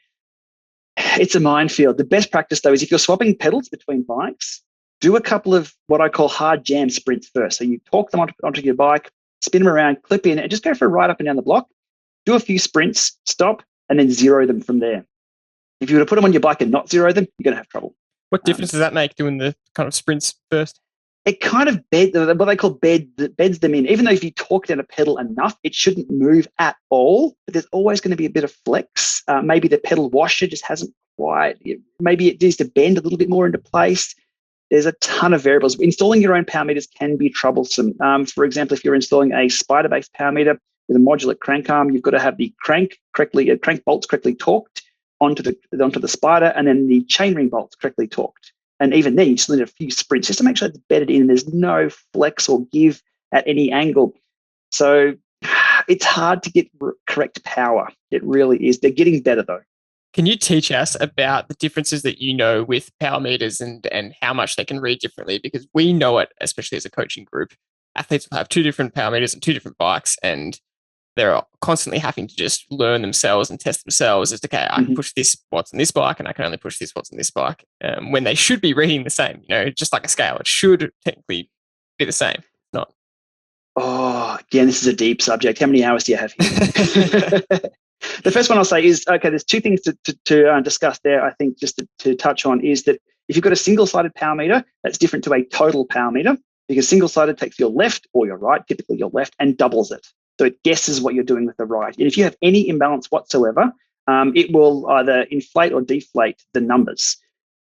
Speaker 2: it's a minefield. The best practice, though, is if you're swapping pedals between bikes, do a couple of what I call hard jam sprints first. So you torque them onto your bike, spin them around, clip in, and just go for a ride up and down the block. Do a few sprints, stop, and then zero them from there. If you were to put them on your bike and not zero them, you're going to have trouble.
Speaker 1: What difference does that make doing the kind of sprints first?
Speaker 2: It kind of what they call beds them in. Even though if you torque down a pedal enough, it shouldn't move at all. But there's always going to be a bit of flex. Maybe the pedal washer just hasn't quite. Maybe it needs to bend a little bit more into place. There's a ton of variables. Installing your own power meters can be troublesome. For example, if you're installing a spider-based power meter with a modular crank arm, you've got to have the crank bolts correctly torqued onto the spider, and then the chainring bolts correctly torqued. And even then, you still need a few sprints just to make sure it's bedded in. There's no flex or give at any angle. So it's hard to get correct power. It really is. They're getting better, though.
Speaker 1: Can you teach us about the differences that you know with power meters and how much they can read differently? Because we know it, especially as a coaching group. Athletes will have 2 different power meters and 2 different bikes, and they're constantly having to just learn themselves and test themselves as to, okay, I can push this watts on this bike and I can only push this watts on this bike, when they should be reading the same, just like a scale. It should technically be the same. Not.
Speaker 2: Oh, again, this is a deep subject. How many hours do you have here? The first one I'll say is, okay, there's 2 things to discuss there, I think, just to touch on, is that if you've got a single-sided power meter, that's different to a total power meter, because single-sided takes your left or your right, typically your left, and doubles it. So it guesses what you're doing with the right. And if you have any imbalance whatsoever, it will either inflate or deflate the numbers.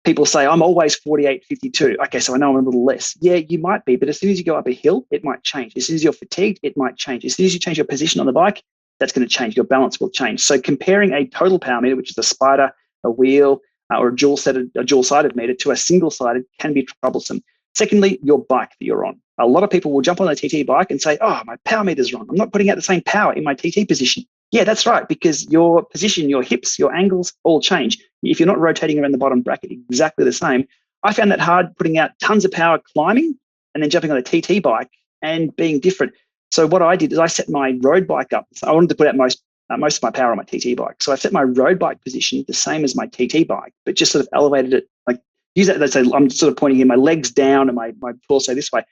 Speaker 2: People say, I'm always 48.52. Okay, so I know I'm a little less. Yeah, you might be, but as soon as you go up a hill, it might change. As soon as you're fatigued, it might change. As soon as you change your position on the bike, that's going to change. Your balance will change. So comparing a total power meter, which is a spider, a wheel, or a dual-sided meter, to a single-sided can be troublesome. Secondly, your bike that you're on. A lot of people will jump on a TT bike and say, oh, my power meter's wrong. I'm not putting out the same power in my TT position. Yeah, that's right, because your position, your hips, your angles all change. If you're not rotating around the bottom bracket exactly the same, I found that hard putting out tons of power climbing and then jumping on a TT bike and being different. So what I did is I set my road bike up. So I wanted to put out most of my power on my TT bike. So I set my road bike position the same as my TT bike, but just sort of elevated it, like use that. Let's say I'm sort of pointing here, my legs down and my torso this way.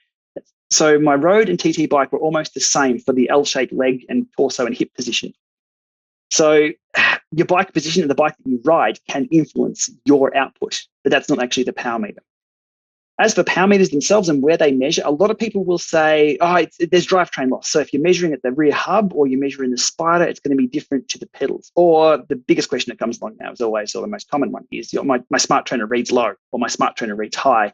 Speaker 2: So my road and TT bike were almost the same for the L-shaped leg and torso and hip position. So your bike position and the bike that you ride can influence your output, but that's not actually the power meter. As for power meters themselves and where they measure, a lot of people will say, there's drivetrain loss. So if you're measuring at the rear hub or you're measuring the spider, it's going to be different to the pedals. Or the biggest question that comes along now is always, or the most common one is, my smart trainer reads low or my smart trainer reads high.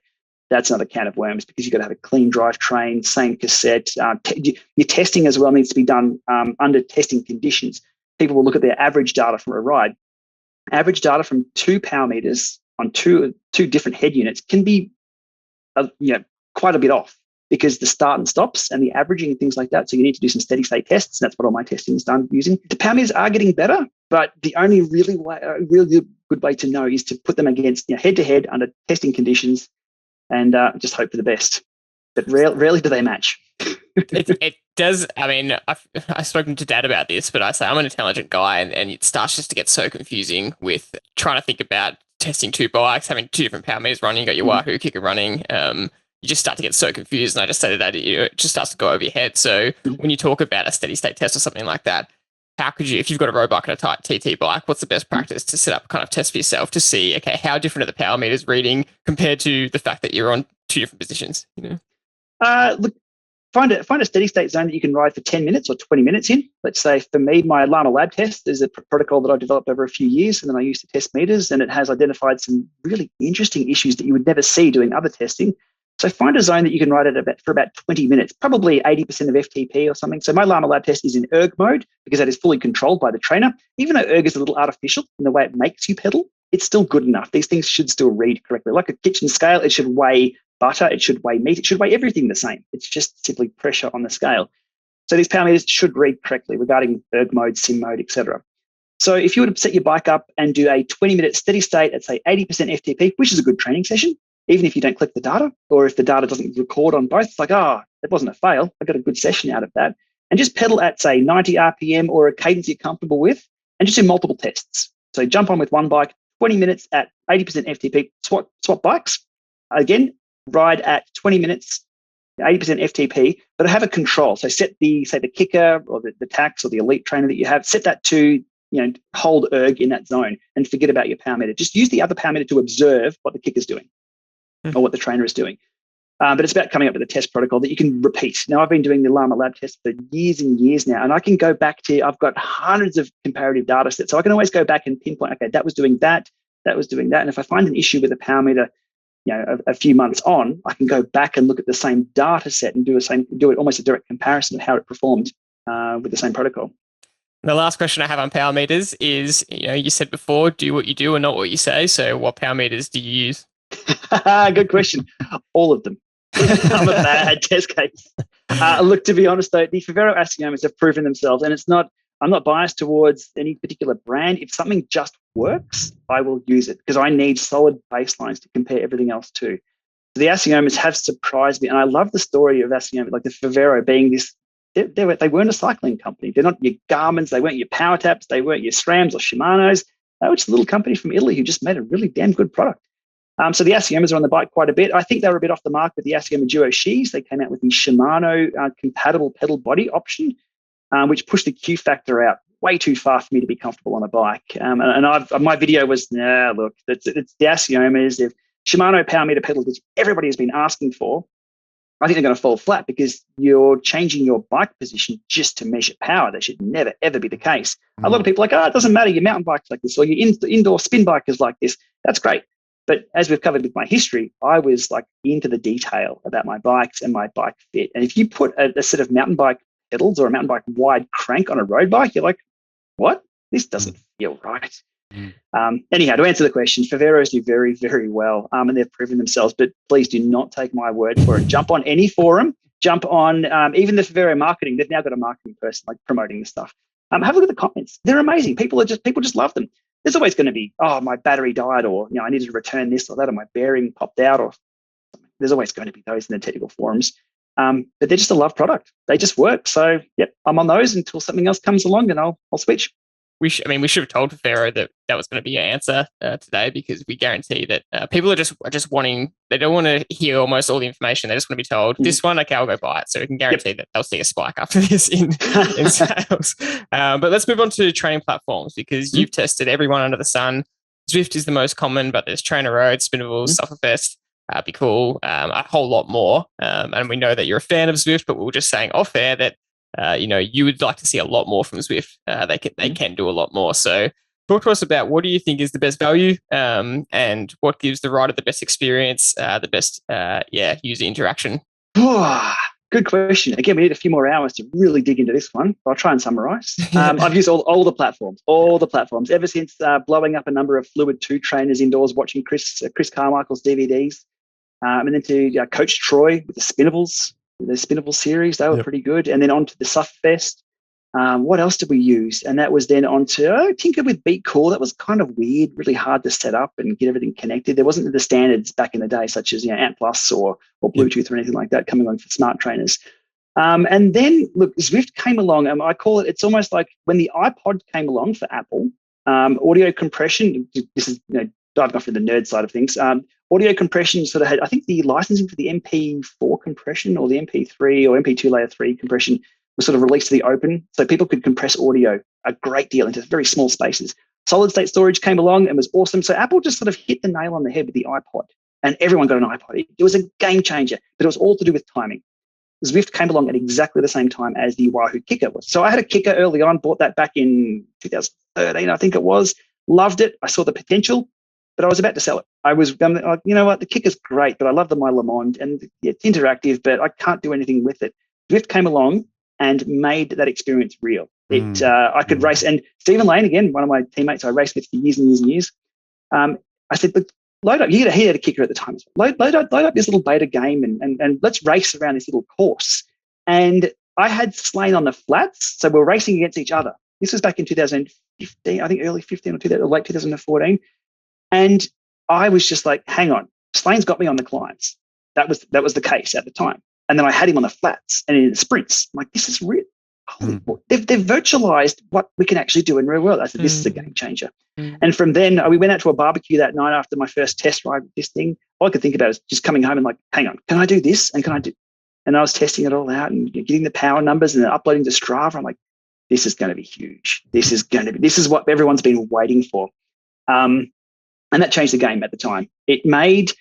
Speaker 2: That's another can of worms because you've got to have a clean drivetrain, same cassette. Your testing as well needs to be done under testing conditions. People will look at their average data from a ride. Average data from 2 power meters on two different head units can be quite a bit off because the start and stops and the averaging and things like that. So you need to do some steady state tests. And that's what all my testing is done using. The power meters are getting better, but the only really good way to know is to put them against head to head under testing conditions and just hope for the best. but rarely do they match.
Speaker 1: It does. I mean, I've spoken to Dad about this, but I say I'm an intelligent guy, and it starts just to get so confusing with trying to think about testing two bikes, having two different power meters running. You got your wahoo kickr running. You just start to get so confused, and I just say that it just starts to go over your head. So when you talk about a steady state test or something like that, how could you, if you've got a road bike and a tight TT bike, what's the best practice to set up a kind of test for yourself to see, okay, how different are the power meters reading compared to the fact that you're on two different positions?
Speaker 2: Look, find a steady state zone that you can ride for 10 minutes or 20 minutes in. Let's say for me, my Lama lab test is a protocol that I developed over a few years, and then I used to test meters, and it has identified some really interesting issues that you would never see doing other testing. So find a zone that you can ride at for about 20 minutes, probably 80% of FTP or something. So my Lama lab test is in erg mode because that is fully controlled by the trainer. Even though erg is a little artificial in the way it makes you pedal, it's still good enough. These things should still read correctly. Like a kitchen scale, it should weigh butter, it should weigh meat, it should weigh everything the same. It's just simply pressure on the scale. So these power meters should read correctly regarding erg mode, sim mode, etc. So if you were to set your bike up and do a 20-minute steady state at, say, 80% FTP, which is a good training session, even if you don't click the data, or if the data doesn't record on both, it's like, that wasn't a fail. I got a good session out of that. And just pedal at, say, 90 RPM or a cadence you're comfortable with, and just do multiple tests. So jump on with one bike, 20 minutes at 80% FTP, swap bikes. Again, ride at 20 minutes, 80% FTP, but have a control. So set the kickr or the tax or the elite trainer that you have, set that to hold erg in that zone and forget about your power meter. Just use the other power meter to observe what the kicker's doing or what the trainer is doing. But it's about coming up with a test protocol that you can repeat. Now, I've been doing the Lama lab test for years and years now, and I can go back to, I've got hundreds of comparative data sets. So I can always go back and pinpoint, okay, that was doing that, that was doing that. And if I find an issue with a power meter, a few months on, I can go back and look at the same data set and do it almost a direct comparison of how it performed with the same protocol.
Speaker 1: The last question I have on power meters is, you said before, do what you do and not what you say. So what power meters do you use?
Speaker 2: Good question. All of them. I'm a bad test case. Look, to be honest, though, the Favero Aciomas have proven themselves, and I'm not biased towards any particular brand. If something just works, I will use it because I need solid baselines to compare everything else to. So the Aciomas have surprised me, and I love the story of Aciomas, like the Favero being this. They weren't a cycling company. They're not your Garmins. They weren't your Power Taps. They weren't your SRAMs or Shimanos. They were just a little company from Italy who just made a really damn good product. So the Aciomas are on the bike quite a bit. I think they were a bit off the mark with the Acioma Duo Skis. They came out with the Shimano compatible pedal body option, which pushed the Q factor out way too far for me to be comfortable on a bike. My video was, look, it's the Aciomas, the Shimano power meter pedals, which everybody has been asking for. I think they're going to fall flat because you're changing your bike position just to measure power. That should never, ever be the case. A lot of people are like, it doesn't matter. Your mountain bike's like this or your indoor spin bike is like this. That's great. But as we've covered with my history, I was like into the detail about my bikes and my bike fit. And if you put a set of mountain bike pedals or a mountain bike wide crank on a road bike, you're like, what? This doesn't feel right. Anyhow, to answer the question, Faveros do very, very well, and they've proven themselves. But please do not take my word for it. Jump on any forum. Jump on even the Favero marketing. They've now got a marketing person like promoting this stuff. Have a look at the comments. They're amazing. People just love them. There's always going to be, my battery died, or I needed to return this or that, or my bearing popped out, or there's always going to be those in the technical forums. But they're just a love product. They just work. So, yep, I'm on those until something else comes along, and I'll switch.
Speaker 1: We should have told Favero that was going to be your answer today, because we guarantee that people are just wanting, they don't want to hear almost all the information. They just want to be told this one, okay, I'll go buy it. So we can guarantee that they'll see a spike after this in sales. But let's move on to training platforms, because you've tested everyone under the sun. Zwift is the most common, but there's Trainer Road, Spinnables, Sufferfest, Be Cool, a whole lot more. And we know that you're a fan of Zwift, but we were just saying off air that you would like to see a lot more from Zwift. They can do a lot more. So talk to us about, what do you think is the best value, and what gives the rider the best experience, the best user interaction?
Speaker 2: Good question. Again, we need a few more hours to really dig into this one. I'll try and summarize. I've used all the platforms ever since blowing up a number of Fluid 2 trainers indoors, watching Chris Carmichael's DVDs, and then to Coach Troy with the Spinnables series. They were pretty good. And then on to the Sufferfest. What else did we use? And that was then onto tinker with Beat Core. That was kind of weird, really hard to set up and get everything connected. There wasn't the standards back in the day, such as Ant Plus or Bluetooth or anything like that coming on for smart trainers. And then look, Zwift came along. I call it. It's almost like when the iPod came along for Apple. Audio compression. This is diving off to the nerd side of things. Audio compression sort of had, I think, the licensing for the MP4 compression or the MP3 or MP2 layer 3 compression was sort of released to the open, so people could compress audio a great deal into very small spaces. Solid state storage came along and was awesome. So Apple just sort of hit the nail on the head with the iPod, and everyone got an iPod. It was a game changer, but it was all to do with timing. Zwift came along at exactly the same time as the Wahoo kickr was. So I had a kickr early on, bought that back in 2013, I think it was. Loved it. I saw the potential, but I was about to sell it. I was like, you know what, the kickr's great, but I love the My Le Monde, and it's interactive, but I can't do anything with it. Zwift came along and made that experience real. I could race, and Stephen Lane, again, one of my teammates I raced with for years and years and years. I said, look, load up. He had a kickr at the time. Load up this little beta game and let's race around this little course. And I had Slane on the flats, so we're racing against each other. This was back in 2015, I think early 15 or late 2014. And I was just like, hang on, Slane's got me on the climbs. That was the case at the time. And then I had him on the flats and in the sprints. I'm like, this is real. They've virtualized what we can actually do in real world. I said, this is a game changer. And from then, we went out to a barbecue that night after my first test ride with this thing. All I could think about is just coming home and like, hang on, can I do this? And can I do? And I was testing it all out and getting the power numbers and then uploading to Strava. I'm like, this is going to be huge. This is what everyone's been waiting for. And that changed the game at the time. It made,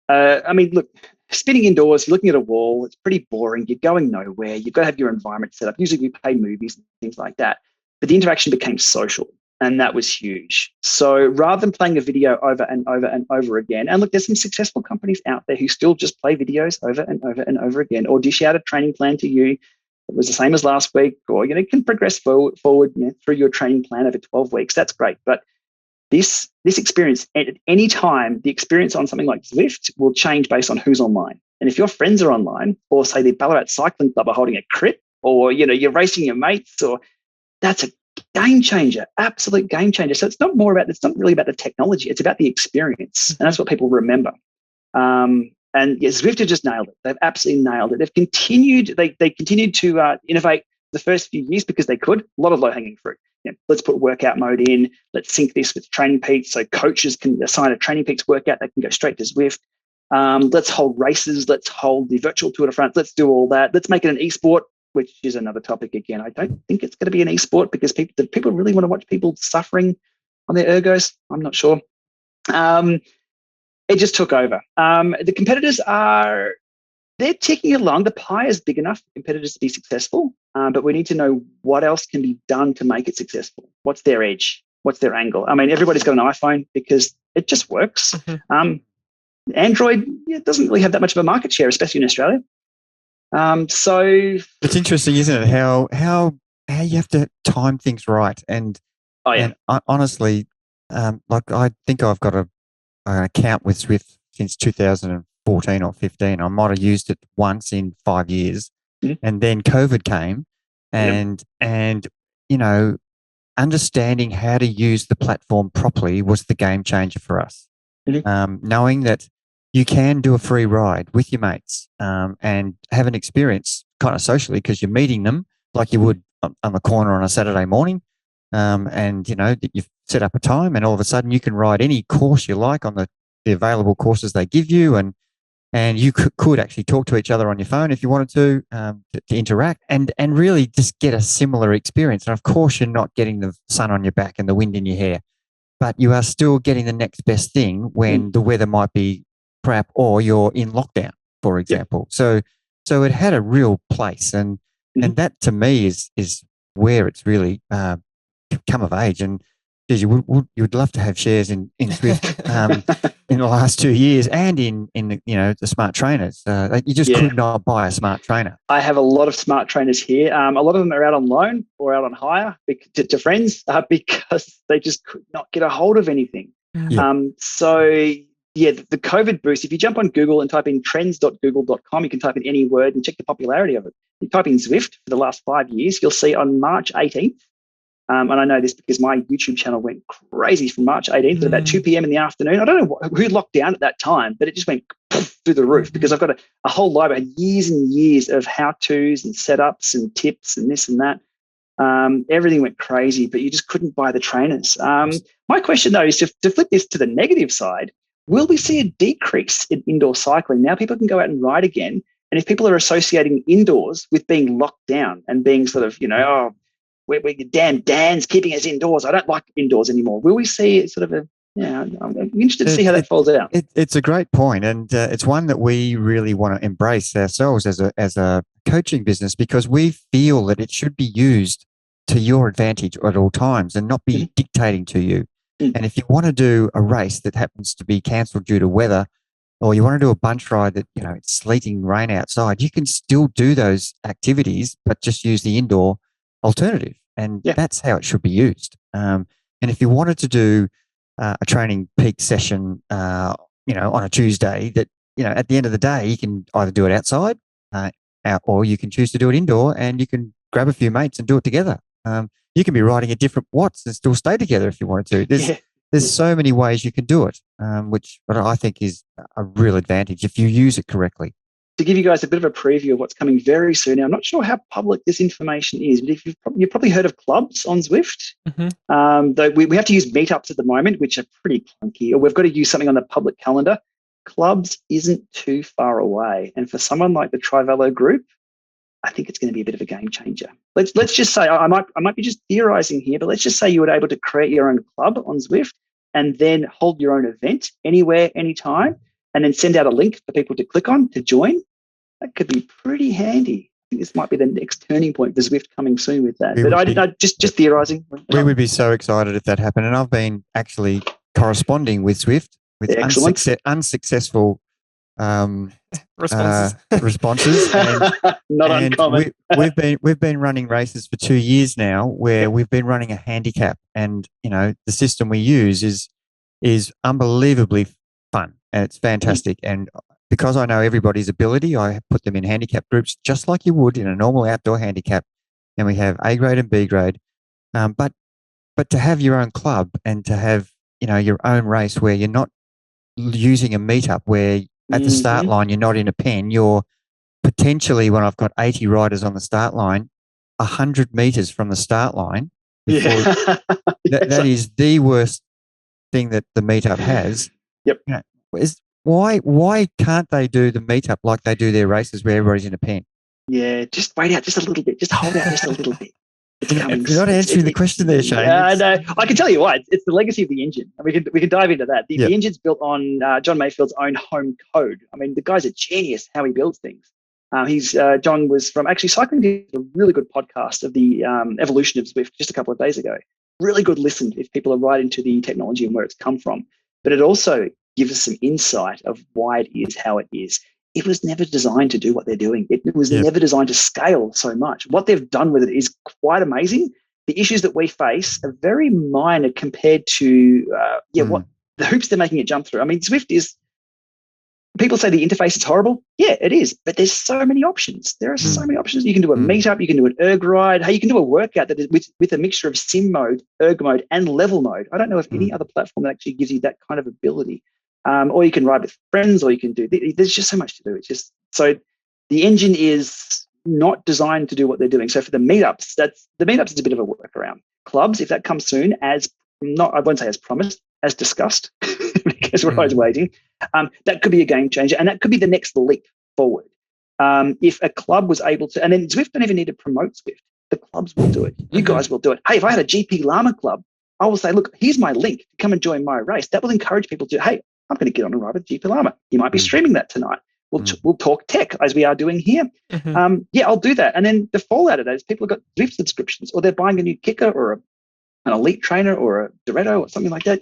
Speaker 2: look, spinning indoors, you're looking at a wall, it's pretty boring. You're going nowhere. You've got to have your environment set up. Usually we play movies and things like that. But the interaction became social, and that was huge. So rather than playing a video over and over and over again, and look, there's some successful companies out there who still just play videos over and over and over again, or dish out a training plan to you that was the same as last week, or can progress forward through your training plan over 12 weeks. That's great. But this experience, at any time, the experience on something like Zwift will change based on who's online. And if your friends are online, or say the Ballarat Cycling Club are holding a crit, or you're racing your mates, or that's a game changer, absolute game changer. So it's not really about the technology, it's about the experience, and that's what people remember. And Zwift have just nailed it. They've absolutely nailed it. They've continued. They continued to innovate the first few years because they could. A lot of low hanging fruit. Let's put workout mode in. Let's sync this with Training Peaks so coaches can assign a Training Peaks workout that can go straight to Zwift. Let's hold races. Let's hold the virtual Tour de France. Let's do all that. Let's make it an esport, which is another topic again. I don't think it's going to be an esport because people really want to watch people suffering on their ergos. I'm not sure. It just took over. The competitors they're ticking along. The pie is big enough for competitors to be successful, but we need to know what else can be done to make it successful. What's their edge? What's their angle? I mean, everybody's got an iPhone because it just works. Android doesn't really have that much of a market share, especially in Australia. So
Speaker 3: it's interesting, isn't it? How you have to time things right. And honestly, like I think I've got an account with Zwift since 2014 or 15. I might have used it once in 5 years, and then COVID came, and understanding how to use the platform properly was the game changer for us. Knowing that you can do a free ride with your mates and have an experience kind of socially because you're meeting them like you would on the corner on a Saturday morning, and you've set up a time, and all of a sudden you can ride any course you like on the available courses they give you, and you could actually talk to each other on your phone if you wanted to interact and really just get a similar experience. And of course, you're not getting the sun on your back and the wind in your hair, but you are still getting the next best thing when the weather might be crap or you're in lockdown, for example. So it had a real place, and that to me is where it's really come of age. And geez, you would love to have shares in Zwift in the last 2 years, and in the smart trainers. You just could not buy a smart trainer. I
Speaker 2: have a lot of smart trainers here. A lot of them are out on loan or out on hire to friends because they just could not get a hold of anything. So Yeah, the COVID boost, if you jump on Google and type in trends.google.com, you can type in any word and check the popularity of it. You type in Zwift for the last 5 years, you'll see on March 18th, and I know this because my YouTube channel went crazy from March 18th at about 2 p.m. in the afternoon. I don't know who locked down at that time, but it just went through the roof because I've got a whole library, years and years of how-tos and setups and tips and this and that. Everything went crazy, but you just couldn't buy the trainers. My question, though, is to flip this to the negative side. Will we see a decrease in indoor cycling? Now people can go out and ride again. And if people are associating indoors with being locked down and being sort of, we're damn Dan's keeping us indoors. I don't like indoors anymore. Will we see sort of I'm interested to see how that falls out.
Speaker 3: It's a great point, and it's one that we really want to embrace ourselves as a coaching business, because we feel that it should be used to your advantage at all times and not be dictating to you. And if you want to do a race that happens to be cancelled due to weather, or you want to do a bunch ride that, it's sleeting rain outside, you can still do those activities, but just use the indoor alternative. And that's how it should be used. And if you wanted to do a training peak session, on a Tuesday, that, at the end of the day, you can either do it outside or you can choose to do it indoor, and you can grab a few mates and do it together. You can be riding at different watts and still stay together if you wanted to. There's so many ways you can do it, which I think is a real advantage if you use it correctly.
Speaker 2: To give you guys a bit of a preview of what's coming very soon. Now, I'm not sure how public this information is, but if you've probably heard of clubs on Zwift. Though we have to use meetups at the moment, which are pretty clunky, or we've got to use something on the public calendar. Clubs isn't too far away. And for someone like the Trivelo group, I think it's going to be a bit of a game changer. Let's just say, I might be just theorizing here, but let's just say you were able to create your own club on Zwift and then hold your own event anywhere, anytime, and then send out a link for people to click on to join. That could be pretty handy. I think this might be the next turning point for Zwift coming soon with that. But I didn't know, just theorizing.
Speaker 3: We would be so excited if that happened. And I've been actually corresponding with Zwift with unsuccessful responses.
Speaker 2: Not uncommon.
Speaker 3: We've been running races for 2 years now, where we've been running a handicap, and the system we use is unbelievably fun, and it's fantastic. And because I know everybody's ability, I put them in handicap groups just like you would in a normal outdoor handicap, and we have A grade and B grade. But to have your own club and to have your own race where you're not using a meetup where at the start line, you're not in a pen. You're potentially, when I've got 80 riders on the start line, 100 meters from the start line. That is the worst thing that the meetup has.
Speaker 2: Yep.
Speaker 3: Why can't they do the meetup like they do their races where everybody's in a pen?
Speaker 2: Yeah, just wait out just a little bit. Just hold out just a little bit.
Speaker 3: You're not answering the question there, Shane.
Speaker 2: No, I can tell you why. It's the legacy of the engine. And we can dive into that. The engine's built on John Mayfield's own home code. I mean, the guy's a genius how he builds things. John was from actually Cycling did a really good podcast of the evolution of Zwift just a couple of days ago. Really good listen if people are right into the technology and where it's come from. But it also gives us some insight of why it is how it is. It was never designed to do what they're doing. It was never designed to scale so much. What they've done with it is quite amazing. The issues that we face are very minor compared to what the hoops they're making it jump through. I mean, Zwift is, people say the interface is horrible. Yeah, it is. But there's so many options. There are so many options. You can do a meetup. You can do an erg ride. Hey, you can do a workout that is with a mixture of sim mode, erg mode, and level mode. I don't know of any other platform that actually gives you that kind of ability. Or you can ride with friends, or you can do, there's just so much to do. It's just, so the engine is not designed to do what they're doing. So for the meetups, the meetups is a bit of a workaround. Clubs, if that comes soon, I won't say as promised, as discussed, because we're always waiting, that could be a game changer, and that could be the next leap forward. If a club was able to, and then Zwift don't even need to promote Zwift. The clubs will do it. You guys will do it. Hey, if I had a GP Lama club, I will say, look, here's my link. Come and join my race. That will encourage people to, hey, I'm going to get on a ride with GP Lama. You might be streaming that tonight. We'll talk tech as we are doing here. I'll do that. And then the fallout of that is people have got Zwift subscriptions, or they're buying a new kickr or an elite trainer or a Doretto or something like that.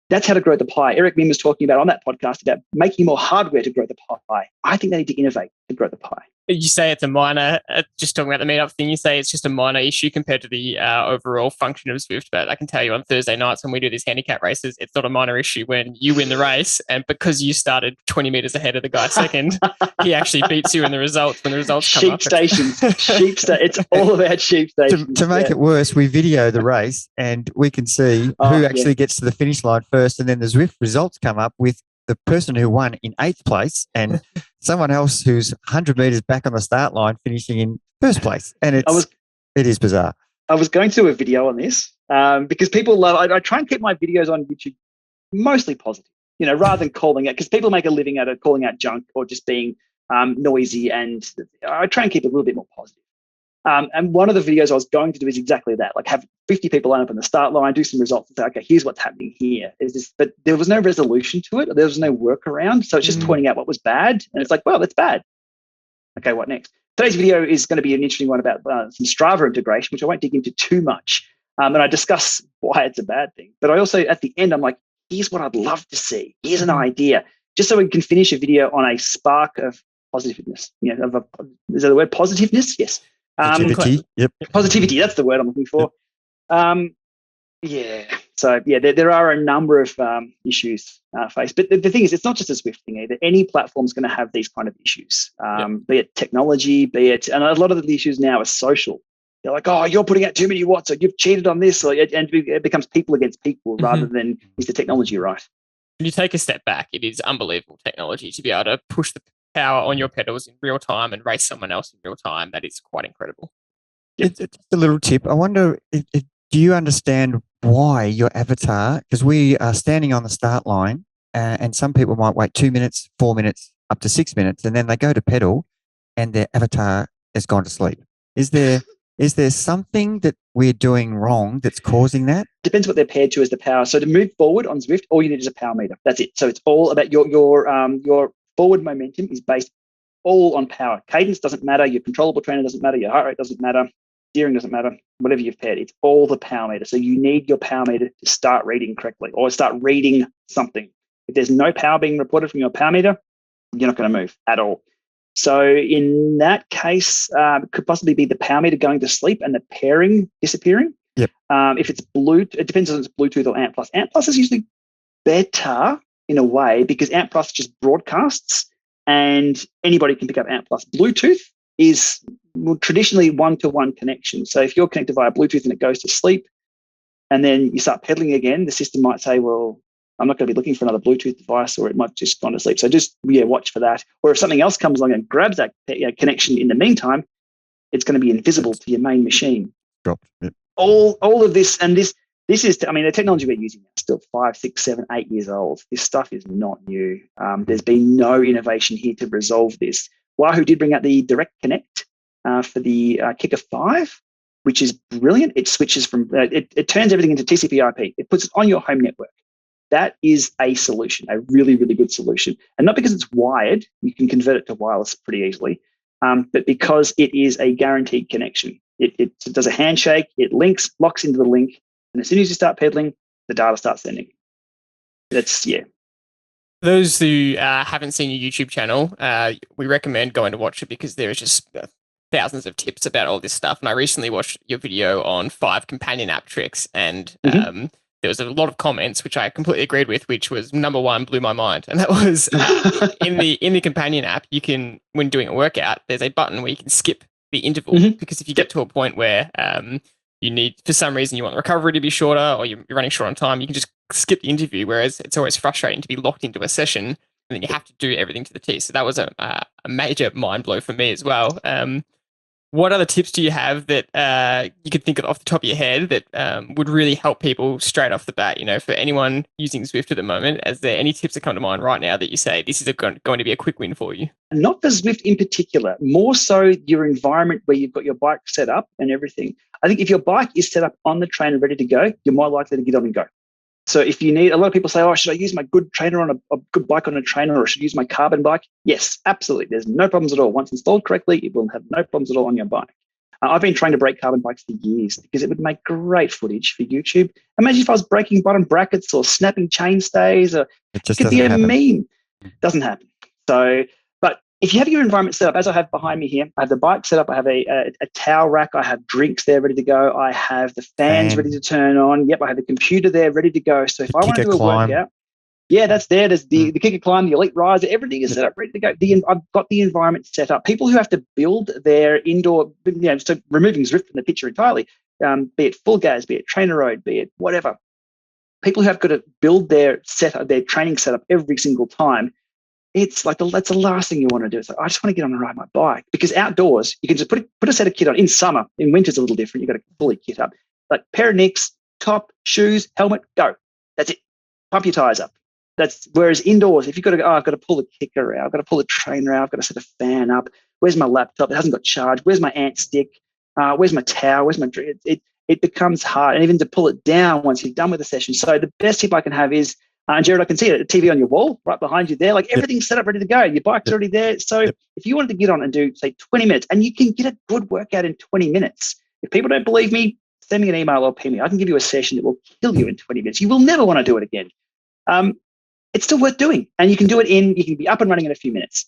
Speaker 2: That's how to grow the pie. Eric Mim was talking about on that podcast about making more hardware to grow the pie. I think they need to innovate to grow the pie.
Speaker 1: you say it's a minor, just talking about the meetup thing, you say it's just a minor issue compared to the overall function of Zwift. But I can tell you on Thursday nights when we do these handicap races, it's not a minor issue when you win the race. And because you started 20 meters ahead of the guy second, he actually beats you in the results when the results come up.
Speaker 2: It's all about sheep stations.
Speaker 3: To make it worse, we video the race and we can see who actually gets to the finish line first. And then the Zwift results come up with the person who won in 8th place and someone else who's 100 meters back on the start line finishing in 1st place. And it is bizarre.
Speaker 2: I was going to do a video on this because people love, I try and keep my videos on YouTube mostly positive, rather than calling out, because people make a living out of calling out junk or just being noisy. And I try and keep it a little bit more positive. And one of the videos I was going to do is exactly that, like have 50 people line up on the start line, do some results and say, okay, here's what's happening here. But there was no resolution to it. There was no workaround. So it's just pointing out what was bad. And it's like, well, that's bad. Okay, what next? Today's video is going to be an interesting one about some Strava integration, which I won't dig into too much. And I discuss why it's a bad thing. But I also, at the end, I'm like, here's what I'd love to see. Here's an idea. Just so we can finish a video on a spark of positiveness. Is that the word positiveness? Yes.
Speaker 3: Positivity. Yep.
Speaker 2: Positivity. That's the word I'm looking for. So there are a number of issues faced. But the thing is, it's not just a Zwift thing either. Any platform's going to have these kind of issues, be it technology, and a lot of the issues now are social. They're like, oh, you're putting out too many watts, or you've cheated on this, and it becomes people against people rather than is the technology right?
Speaker 1: When you take a step back, it is unbelievable technology to be able to push the power on your pedals in real time and race someone else in real time. That is quite incredible.
Speaker 3: It's a little tip. I wonder, do you understand why your avatar, because we are standing on the start line and some people might wait 2 minutes, 4 minutes, up to 6 minutes, and then they go to pedal and their avatar has gone to sleep. Is there something that we're doing wrong that's causing that?
Speaker 2: Depends what they're paired to as the power. So to move forward on Zwift, all you need is a power meter. That's it. So it's all about your forward momentum is based all on power. Cadence doesn't matter. Your controllable trainer doesn't matter. Your heart rate doesn't matter. Steering doesn't matter. Whatever you've paired, it's all the power meter. So you need your power meter to start reading correctly or start reading something. If there's no power being reported from your power meter, you're not going to move at all. So in that case, it could possibly be the power meter going to sleep and the pairing disappearing.
Speaker 3: Yep.
Speaker 2: If it's Bluetooth, it depends on if it's Bluetooth or ANT+. ANT+ is usually better in a way because ANT+ just broadcasts and anybody can pick up ANT+. Bluetooth is traditionally one-to-one connection. So if you're connected via Bluetooth and it goes to sleep and then you start pedaling again, the system might say, well, I'm not going to be looking for another Bluetooth device, or it might just gone to sleep. So just watch for that. Or if something else comes along and grabs that connection in the meantime, it's going to be invisible to your main machine.
Speaker 3: Dropped. Yep.
Speaker 2: All of this, and this is, I mean, the technology we're using is still 5, 6, 7, 8 years old. This stuff is not new. There's been no innovation here to resolve this. Wahoo did bring out the Direct Connect for the kickr 5, which is brilliant. It switches from, it turns everything into TCP/IP. It puts it on your home network. That is a solution, a really, really good solution. And not because it's wired, you can convert it to wireless pretty easily, but because it is a guaranteed connection. It does a handshake, it locks into the link, and as soon as you start pedaling, the data starts sending.
Speaker 1: Those who haven't seen your YouTube channel, we recommend going to watch it because there is just thousands of tips about all this stuff. And I recently watched your video on 5 companion app tricks, and there was a lot of comments which I completely agreed with, which was number 1 blew my mind. And that was in the companion app, you can, when doing a workout, there's a button where you can skip the interval because if you get to a point where you need, for some reason, you want the recovery to be shorter or you're running short on time, you can just skip the interview, whereas it's always frustrating to be locked into a session and then you have to do everything to the T. So that was a major mind blow for me as well. What other tips do you have that you could think of off the top of your head that would really help people straight off the bat? For anyone using Zwift at the moment, is there any tips that come to mind right now that you say this is going to be a quick win for you?
Speaker 2: Not for Zwift in particular, more so your environment where you've got your bike set up and everything. I think if your bike is set up on the trainer ready to go, you're more likely to get on and go. So if you need, a lot of people say, oh, should I use my good trainer on a good bike on a trainer, or should I use my carbon bike? Yes, absolutely. There's no problems at all. Once installed correctly, it will have no problems at all on your bike. I've been trying to break carbon bikes for years because it would make great footage for YouTube. Imagine if I was breaking bottom brackets or snapping chain stays, or it could be a meme. Doesn't happen. So, but if you have your environment set up, as I have behind me here, I have the bike set up, I have a towel rack, I have drinks there ready to go, I have the fans ready to turn on. Yep, I have the computer there ready to go. So if I want to do a workout, that's there. There's the kickr climb, the elite riser, everything is set up, ready to go. I've got the environment set up. People who have to build their indoor, so removing Zwift from the picture entirely, be it full gas, be it trainer road, be it whatever. People who have got to build their setup, their training setup every single time. It's like that's the last thing you want to do. It's like, I just want to get on and ride my bike, because outdoors you can just put a set of kit on. In summer, in winter's a little different. You've got to fully kit up, like pair of nicks, top, shoes, helmet, go. That's it. Pump your tires up. Whereas indoors, if you've got to go, I've got to pull the kickr out, I've got to pull the trainer out, I've got to set a fan up. Where's my laptop? It hasn't got charge. Where's my ant stick? Where's my towel? Where's my drink? It becomes hard, and even to pull it down once you're done with the session. So the best tip I can have is, and Gerard, I can see it, a TV on your wall right behind you there. Like everything's set up, ready to go. Your bike's already there. So if you wanted to get on and do, say, 20 minutes, and you can get a good workout in 20 minutes. If people don't believe me, send me an email or ping me. I can give you a session that will kill you in 20 minutes. You will never want to do it again. It's still worth doing. And you can do it you can be up and running in a few minutes.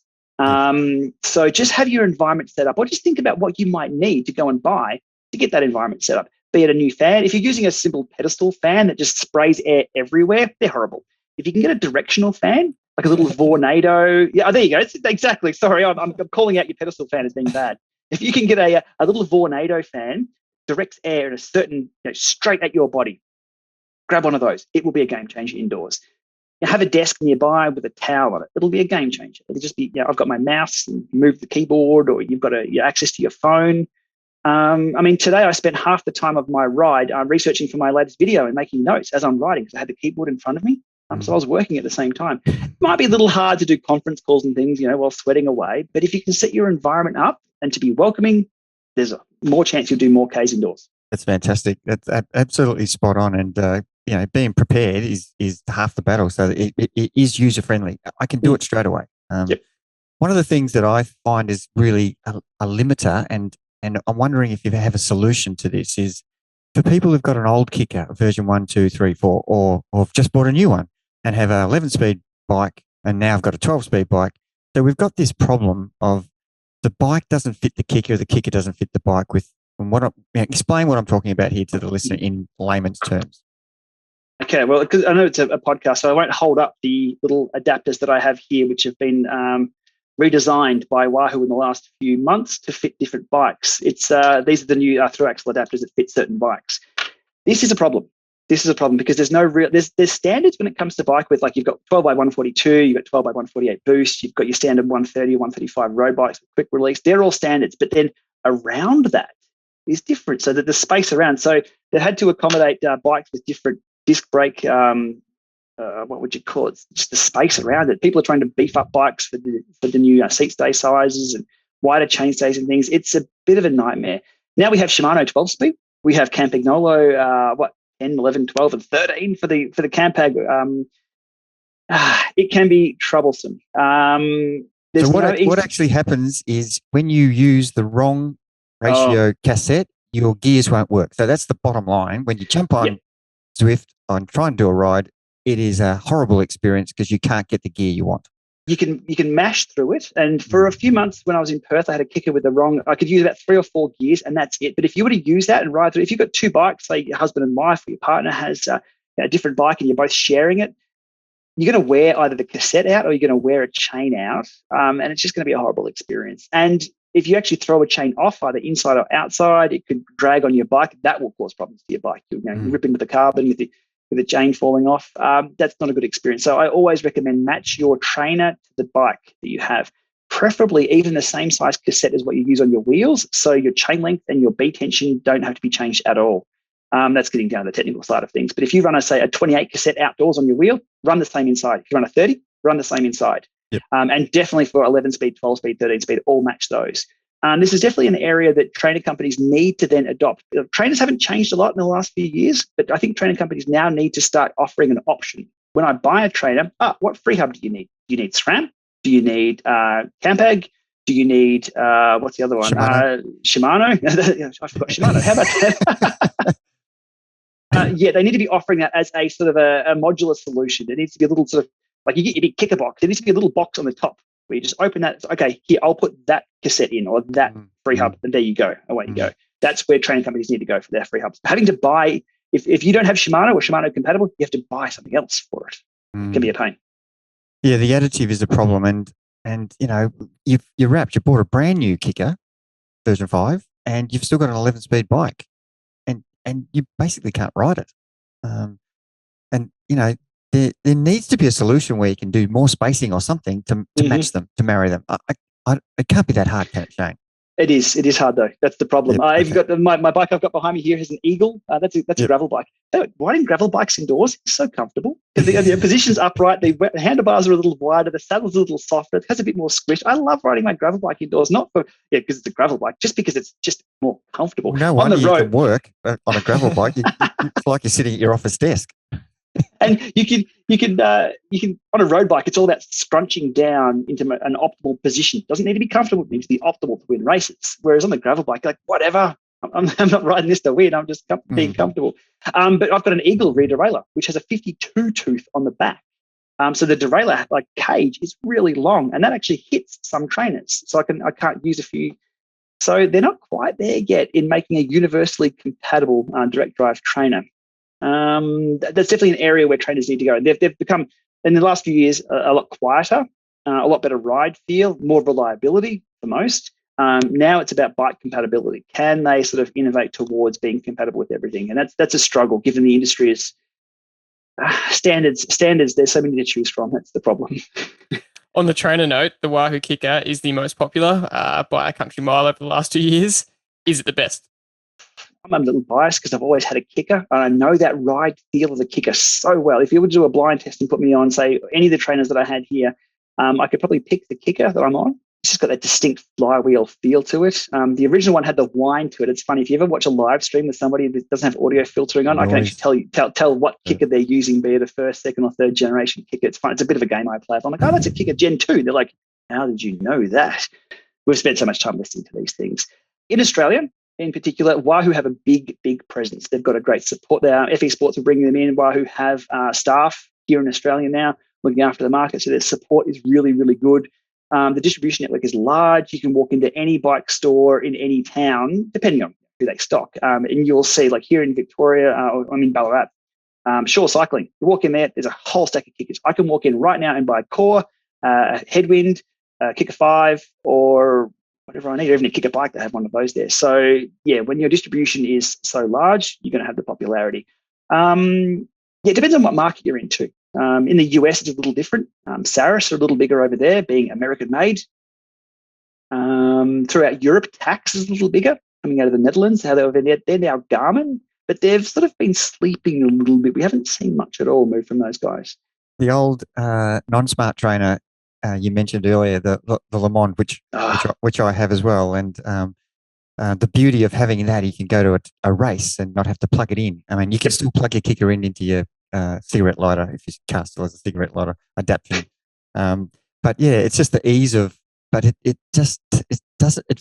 Speaker 2: So just have your environment set up, or just think about what you might need to go and buy to get that environment set up. Be it a new fan. If you're using a simple pedestal fan that just sprays air everywhere, they're horrible. If you can get a directional fan, like a little Vornado, there you go. Exactly. Sorry, I'm calling out your pedestal fan as being bad. If you can get a little Vornado fan, directs air in a certain, straight at your body, grab one of those. It will be a game changer indoors. You have a desk nearby with a towel on it. It'll be a game changer. It'll just be, I've got my mouse and move the keyboard, or you've got access to your phone. Today I spent half the time of my ride researching for my latest video and making notes as I'm riding, because I had the keyboard in front of me. So I was working at the same time. It might be a little hard to do conference calls and things, while sweating away. But if you can set your environment up and to be welcoming, there's a more chance you'll do more Ks indoors.
Speaker 3: That's fantastic. That's absolutely spot on. And, being prepared is half the battle. So it is user-friendly. I can do it straight away. One of the things that I find is really a limiter, and I'm wondering if you have a solution to this, is for people who've got an old kickr, version 1, 2, 3, 4, or have just bought a new one and have an 11-speed bike and now I've got a 12-speed bike. So we've got this problem of the bike doesn't fit the kickr doesn't fit the bike. Explain what I'm talking about here to the listener in layman's terms.
Speaker 2: Okay, well, because I know it's a podcast, so I won't hold up the little adapters that I have here, which have been redesigned by Wahoo in the last few months to fit different bikes. These are the new through-axle adapters that fit certain bikes. This is a problem. Because there's no real there's standards when it comes to bike with, like, you've got 12 by 142, you've got 12 by 148 boost, you've got your standard 130, 135 road bikes with quick release. They're all standards, but then around that is different. So that the space around, so they had to accommodate bikes with different disc brake. What would you call it? Just the space around it. People are trying to beef up bikes for the new seat stay sizes and wider chainstays and things. It's a bit of a nightmare. Now we have Shimano 12-speed. We have Campagnolo 10, 11, 12, and 13 for the Campag. It can be troublesome.
Speaker 3: So what actually happens is when you use the wrong ratio cassette, your gears won't work. So that's the bottom line. When you jump on Zwift and try and do a ride, it is a horrible experience because you can't get the gear you want.
Speaker 2: You can mash through it. And for a few months when I was in Perth, I had a kickr with I could use about 3 or 4 gears and that's it. But if you were to use that and ride through, if you've got 2 bikes, say your husband and wife, or your partner has a different bike and you're both sharing it, you're going to wear either the cassette out or you're going to wear a chain out. And it's just going to be a horrible experience. And if you actually throw a chain off, either inside or outside, it could drag on your bike. That will cause problems to your bike. You rip into the carbon with the chain falling off. That's not a good experience. So I always recommend match your trainer to the bike that you have, preferably even the same size cassette as what you use on your wheels. So your chain length and your B tension don't have to be changed at all. That's getting down to the technical side of things. But if you run, a 28 cassette outdoors on your wheel, run the same inside. If you run a 30, run the same inside.
Speaker 3: Yep.
Speaker 2: And definitely for 11 speed, 12 speed, 13 speed, all match those. This is definitely an area that trainer companies need to then adopt. Trainers haven't changed a lot in the last few years, but I think trainer companies now need to start offering an option. When I buy a trainer, what free hub do you need? Do you need SRAM? Do you need Campag? Do you need, what's the other one? Shimano. I forgot Shimano. How about that? They need to be offering that as a sort of a modular solution. There needs to be a little sort of, like you get your big kickr box. There needs to be a little box on the top where you just open that. Okay, here, I'll put that cassette in or that free hub, and there you go. Away you go. That's where training companies need to go for their free hubs. Having to buy, if you don't have Shimano or Shimano compatible, you have to buy something else for it. It can be a pain.
Speaker 3: Yeah, the additive is a problem. And you know, you're wrapped. You bought a brand new kickr, version 5, and you've still got an 11-speed bike. And you basically can't ride it. And, you know, there needs to be a solution where you can do more spacing or something to match them, to marry them. It can't be that hard, can it, Shane?
Speaker 2: It is. It is hard though. That's the problem.
Speaker 3: Yep,
Speaker 2: You've got my bike I've got behind me here has an Eagle. That's a gravel bike. Riding gravel bikes indoors is so comfortable because the position's upright. The handlebars are a little wider. The saddle's a little softer. It has a bit more squish. I love riding my gravel bike indoors, not because it's a gravel bike, just because it's just more comfortable.
Speaker 3: Well, no wonder you can work on a gravel bike. It's like you're sitting at your office desk.
Speaker 2: And you can on a road bike, it's all about scrunching down into an optimal position. It doesn't need to be comfortable. It needs to be optimal to win races. Whereas on the gravel bike, like whatever, I'm not riding this to win. I'm just being comfortable. But I've got an Eagle rear derailleur, which has a 52 tooth on the back. So the derailleur like cage is really long, and that actually hits some trainers. So I can't use a few. So they're not quite there yet in making a universally compatible direct drive trainer. That's definitely an area where trainers need to go. And they've become, in the last few years, a lot quieter, a lot better ride feel, more reliability for most. Now it's about bike compatibility. Can they sort of innovate towards being compatible with everything? And that's a struggle given the industry is standards. There's so many to choose from. That's the problem.
Speaker 1: On the trainer note, the Wahoo kickr is the most popular by a country mile over the last 2 years. Is it the best?
Speaker 2: I'm a little biased because I've always had a kickr, and I know that ride feel of the kickr so well. If you would do a blind test and put me on, say, any of the trainers that I had here, I could probably pick the kickr that I'm on. It's just got that distinct flywheel feel to it. The original one had the whine to it. It's funny, if you ever watch a live stream with somebody that doesn't have audio filtering on, I can actually tell what kickr they're using, be it a first, second, or third generation kickr. It's fun. It's a bit of a game I play. I'm like, oh, that's a kickr Gen 2. They're like, how did you know that? We've spent so much time listening to these things. In Australia, in particular, Wahoo have a big presence. They've got a great support there. FE Sports are bringing them in. Wahoo have staff here in Australia now looking after the market. So their support is really, really good. The distribution network is large. You can walk into any bike store in any town, depending on who they stock. And you'll see, like here in Victoria, I'm in Ballarat, Shore Cycling. You walk in there, there's a whole stack of kickers. I can walk in right now and buy a Core, Headwind, kickr 5, or whatever I need, or even a kickr bike that have one of those there. So yeah, when your distribution is so large, you're going to have the popularity. It depends on what market you're into. In the US, it's a little different. Saris are a little bigger over there, being American made. Throughout Europe, Tax is a little bigger, coming out of the Netherlands. How they're now Garmin, but they've sort of been sleeping a little bit. We haven't seen much at all move from those guys.
Speaker 3: The old non-smart trainer you mentioned earlier, the Le Monde, which I have as well, and the beauty of having that, you can go to a race and not have to plug it in. I mean, you can still plug your kickr into your cigarette lighter if your car still has a cigarette lighter adaptation. But yeah, it's just the ease of. But it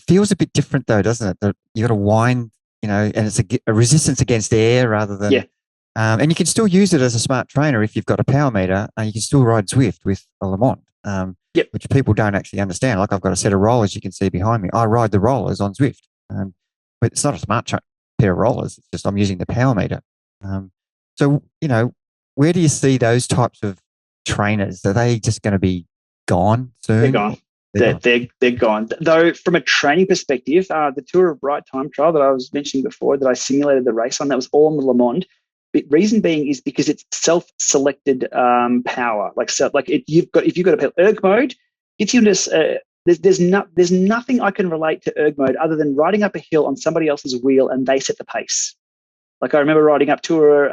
Speaker 3: feels a bit different though, doesn't it? You got to wind, and it's a resistance against air rather than.
Speaker 2: Yeah.
Speaker 3: And you can still use it as a smart trainer if you've got a power meter, and you can still ride Zwift with a Le Monde. Which people don't actually understand. Like I've got a set of rollers you can see behind me. I ride the rollers on Zwift, but it's not a smart pair of rollers. It's just I'm using the power meter. So where do you see those types of trainers? Are they just going to be gone soon?
Speaker 2: They're gone. They're gone. Though from a training perspective, the Tour of Bright Time Trial that I was mentioning before, that I simulated the race on, that was all on the Le Monde. The reason being is because it's self-selected power. If you've got a erg mode, gets you into there's nothing I can relate to erg mode other than riding up a hill on somebody else's wheel and they set the pace. Like I remember riding up Tour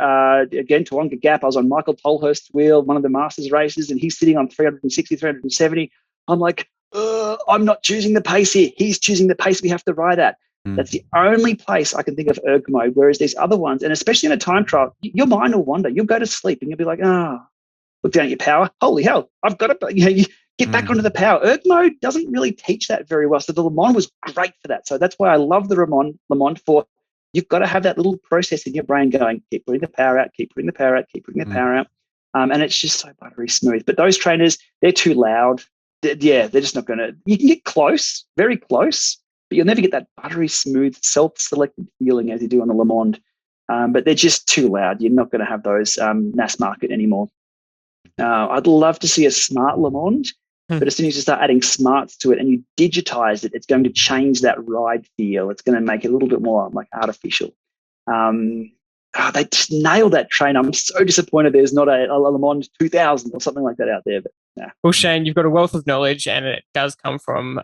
Speaker 2: again Toowoomba Gap. I was on Michael Tolhurst's wheel, one of the Masters races, and he's sitting on 360, 370. I'm like, I'm not choosing the pace here. He's choosing the pace we have to ride at. That's the only place I can think of erg mode, whereas these other ones, and especially in a time trial, your mind will wander. You'll go to sleep and you'll be like, look down at your power. Holy hell, I've got to, you get back onto the power. Erg mode doesn't really teach that very well. So the Le Monde was great for that. So that's why I love the Le Monde for, you've got to have that little process in your brain going, keep putting the power out, keep putting the power out, keep putting the power out. And it's just so buttery smooth. But those trainers, they're too loud. they're just not going to. You can get close, very close, but you'll never get that buttery smooth, self-selected feeling as you do on the Le Monde. But they're just too loud. You're not going to have those mass market anymore. I'd love to see a smart Le Monde, but as soon as you start adding smarts to it and you digitize it, it's going to change that ride feel. It's going to make it a little bit more like artificial. They just nailed that train. I'm so disappointed there's not a Le Monde 2000 or something like that out there. But nah.
Speaker 1: Well, Shane, you've got a wealth of knowledge, and it does come from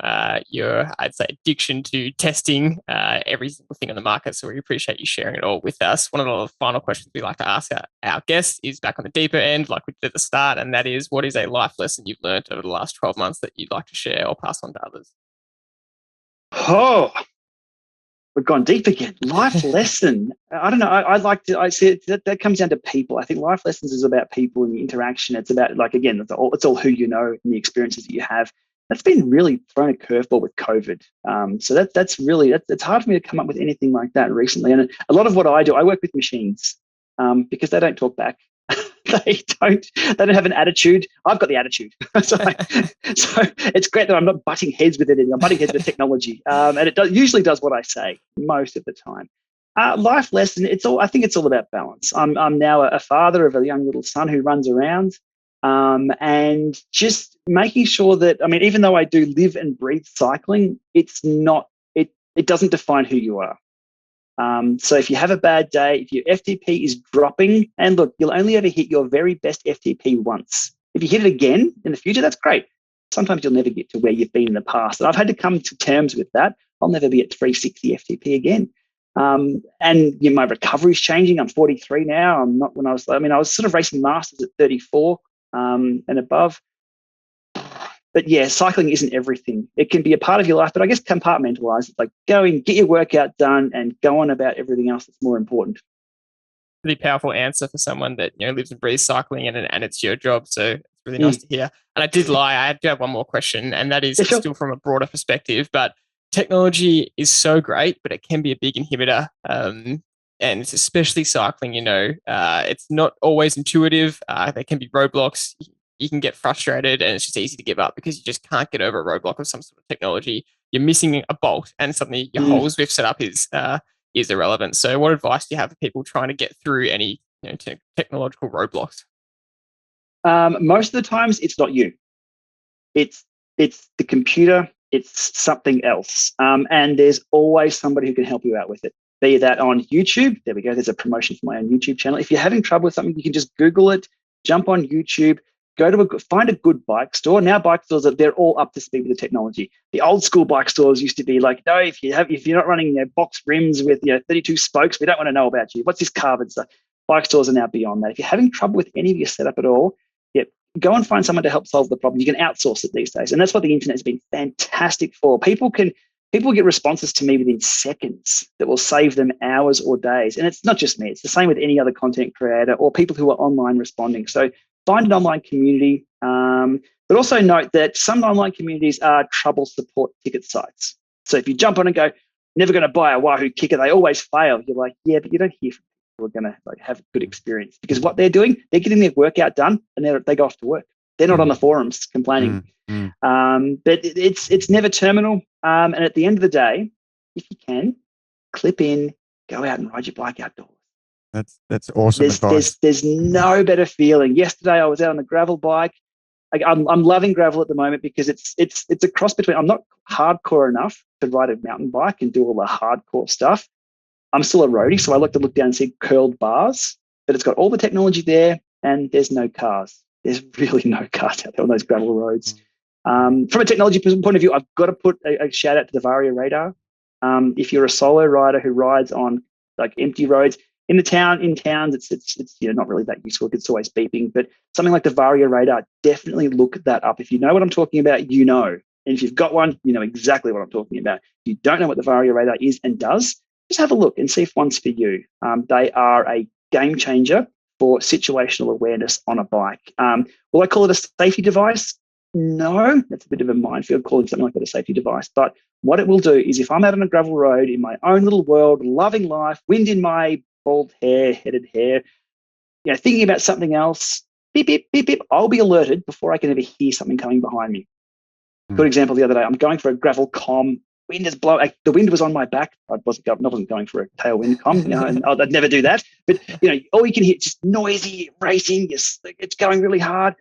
Speaker 1: your, I'd say, addiction to testing every single thing on the market. So we appreciate you sharing it all with us. One of the final questions we like to ask our guests is back on the deeper end, like we did at the start, and that is, what is a life lesson you've learned over the last 12 months that you'd like to share or pass on to others?
Speaker 2: Oh, we've gone deep again. Life lesson. I don't know. I see it, that comes down to people. I think life lessons is about people and the interaction. It's about, like, again, it's all who you know and the experiences that you have. That's been really thrown a curveball with COVID. So that's really, it's hard for me to come up with anything like that recently. And a lot of what I do, I work with machines because they don't talk back. They don't have an attitude. I've got the attitude. so it's great that I'm not butting heads with it. I'm butting heads with technology. And it usually does what I say most of the time. Life lesson, I think it's all about balance. I'm now a father of a young little son who runs around, and just making sure that, I mean, even though I do live and breathe cycling, it doesn't define who you are. So if you have a bad day, if your FTP is dropping, and look, you'll only ever hit your very best FTP once. If you hit it again in the future, that's great. Sometimes you'll never get to where you've been in the past. And I've had to come to terms with that. I'll never be at 360 FTP again. And my recovery is changing. I'm 43 now. I'm not I was sort of racing masters at 34 and above. But yeah, cycling isn't everything. It can be a part of your life, but I guess compartmentalize it. Like, go and get your workout done and go on about everything else that's more important.
Speaker 1: Really powerful answer for someone that lives and breathes cycling, and it's your job. So it's really nice to hear. And I did lie. I do have one more question, and that is still from a broader perspective. But technology is so great, but it can be a big inhibitor. And it's especially cycling. It's not always intuitive. There can be roadblocks. You can get frustrated, and it's just easy to give up because you just can't get over a roadblock of some sort of technology. You're missing a bolt, and suddenly your whole Zwift setup is irrelevant. So what advice do you have for people trying to get through any technological roadblocks?
Speaker 2: Most of the times it's not you. It's the computer. It's something else. And there's always somebody who can help you out with it. Be that on YouTube. There we go. There's a promotion for my own YouTube channel. If you're having trouble with something, you can just Google it, jump on YouTube, find a good bike store. Now bike stores, they're all up to speed with the technology. The old school bike stores used to be like, no, if you're not running box rims with 32 spokes, we don't want to know about you. What's this carbon stuff? Bike stores are now beyond that. If you're having trouble with any of your setup at all, go and find someone to help solve the problem. You can outsource it these days, and that's what the internet has been fantastic for. People get responses to me within seconds that will save them hours or days. And it's not just me; it's the same with any other content creator or people who are online responding. So find an online community, but also note that some online communities are trouble support ticket sites. So if you jump on and go, never going to buy a Wahoo kickr, they always fail. You're like, yeah, but you don't hear from people who are going to have a good experience, because what they're doing, they're getting their workout done and they go off to work. They're not on the forums complaining. But it's never terminal. And at the end of the day, if you can, clip in, go out and ride your bike outdoors.
Speaker 3: That's awesome advice.
Speaker 2: There's no better feeling. Yesterday I was out on a gravel bike. I'm loving gravel at the moment because it's a cross between, I'm not hardcore enough to ride a mountain bike and do all the hardcore stuff. I'm still a roadie, so I like to look down and see curled bars, but it's got all the technology there and there's no cars. There's really no cars out there on those gravel roads. From a technology point of view, I've got to put a shout out to the Vario radar. If you're a solo rider who rides on like empty roads, in towns, it's not really that useful. It's always beeping, but something like the Vario radar, definitely look that up. If you know what I'm talking about, and if you've got one, you know exactly what I'm talking about. If you don't know what the Vario radar is and does, just have a look and see if one's for you. They are a game changer for situational awareness on a bike. Will I call it a safety device? No, that's a bit of a minefield calling something like that a safety device. But what it will do is, if I'm out on a gravel road in my own little world, loving life, wind in my bald hair, headed hair, thinking about something else, beep, beep, beep, beep, I'll be alerted before I can ever hear something coming behind me. Good example the other day. I'm going for a gravel comm. Wind is blowing. The wind was on my back. I wasn't going for a tailwind comm, and I'd never do that. But all you can hear is just noisy racing. It's going really hard.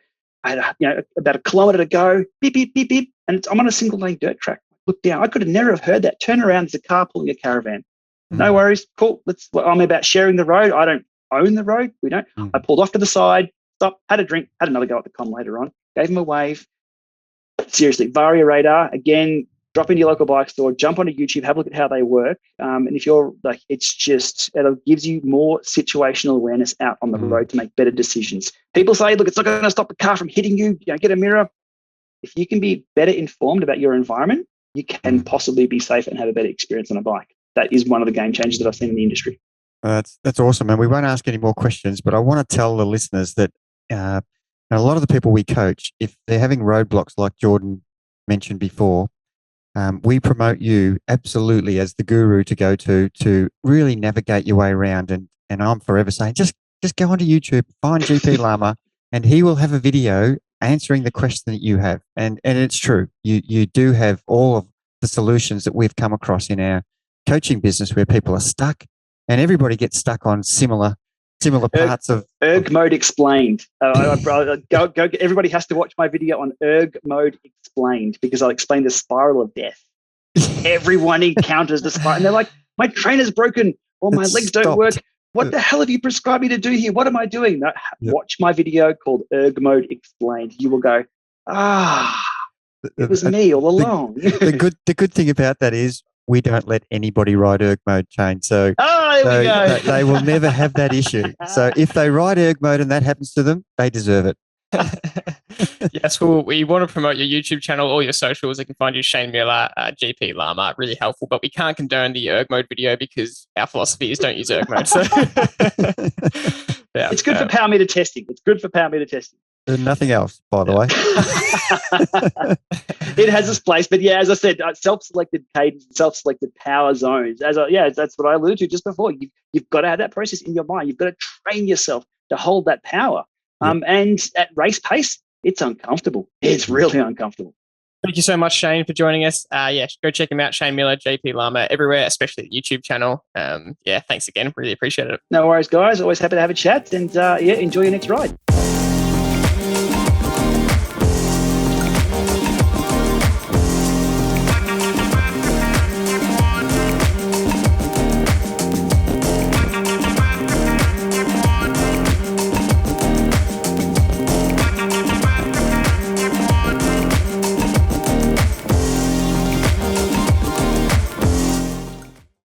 Speaker 2: I had about a kilometre to go. Beep beep beep beep, and I'm on a single lane dirt track. Look down. I could have never have heard that. Turn around. There's a car pulling a caravan. No worries. Cool. I'm about sharing the road. I don't own the road. We don't. I pulled off to the side. Stopped. Had a drink. Had another go at the comm later on. Gave him a wave. Seriously, Varia radar again. Drop into your local bike store, jump onto YouTube, have a look at how they work. And if you're like, it gives you more situational awareness out on the road to make better decisions. People say, look, it's not going to stop the car from hitting you. Get a mirror. If you can be better informed about your environment, you can possibly be safe and have a better experience on a bike. That is one of the game changers that I've seen in the industry.
Speaker 3: That's awesome. And we won't ask any more questions, but I want to tell the listeners that a lot of the people we coach, if they're having roadblocks like Jordan mentioned before, we promote you absolutely as the guru to go to really navigate your way around. And I'm forever saying, just go onto YouTube, find GP Lama, and he will have a video answering the question that you have. And it's true. You do have all of the solutions that we've come across in our coaching business where people are stuck, and everybody gets stuck on similar parts of
Speaker 2: erg mode explained. Everybody has to watch my video on erg mode explained, because I'll explain the spiral of death. Everyone encounters the spiral, and they're like, my trainer's broken or my legs don't work. What the hell have you prescribed me to do here? What am I doing? No, watch my video called erg mode explained. You will go, it was me all along.
Speaker 3: The good thing about that is we don't let anybody ride erg mode, Shane. So,
Speaker 2: there we go.
Speaker 3: They will never have that issue. So if they ride erg mode and that happens to them, they deserve it.
Speaker 1: Yes, well, we want to promote your YouTube channel, all your socials. They can find you, Shane Miller, GP Lama, really helpful. But we can't condone the erg mode video because our philosophy is don't use erg mode. So
Speaker 2: it's good for power meter testing.
Speaker 3: Nothing else, by the way.
Speaker 2: It has its place, but as I said, self-selected cadence, self-selected power zones. That's what I alluded to just before. You've got to have that process in your mind. You've got to train yourself to hold that power. And at race pace, it's uncomfortable. It's really uncomfortable.
Speaker 1: Thank you so much, Shane, for joining us. Go check him out, Shane Miller, GP Lama, everywhere, especially the YouTube channel. Thanks again. Really appreciate it.
Speaker 2: No worries, guys. Always happy to have a chat, and enjoy your next ride.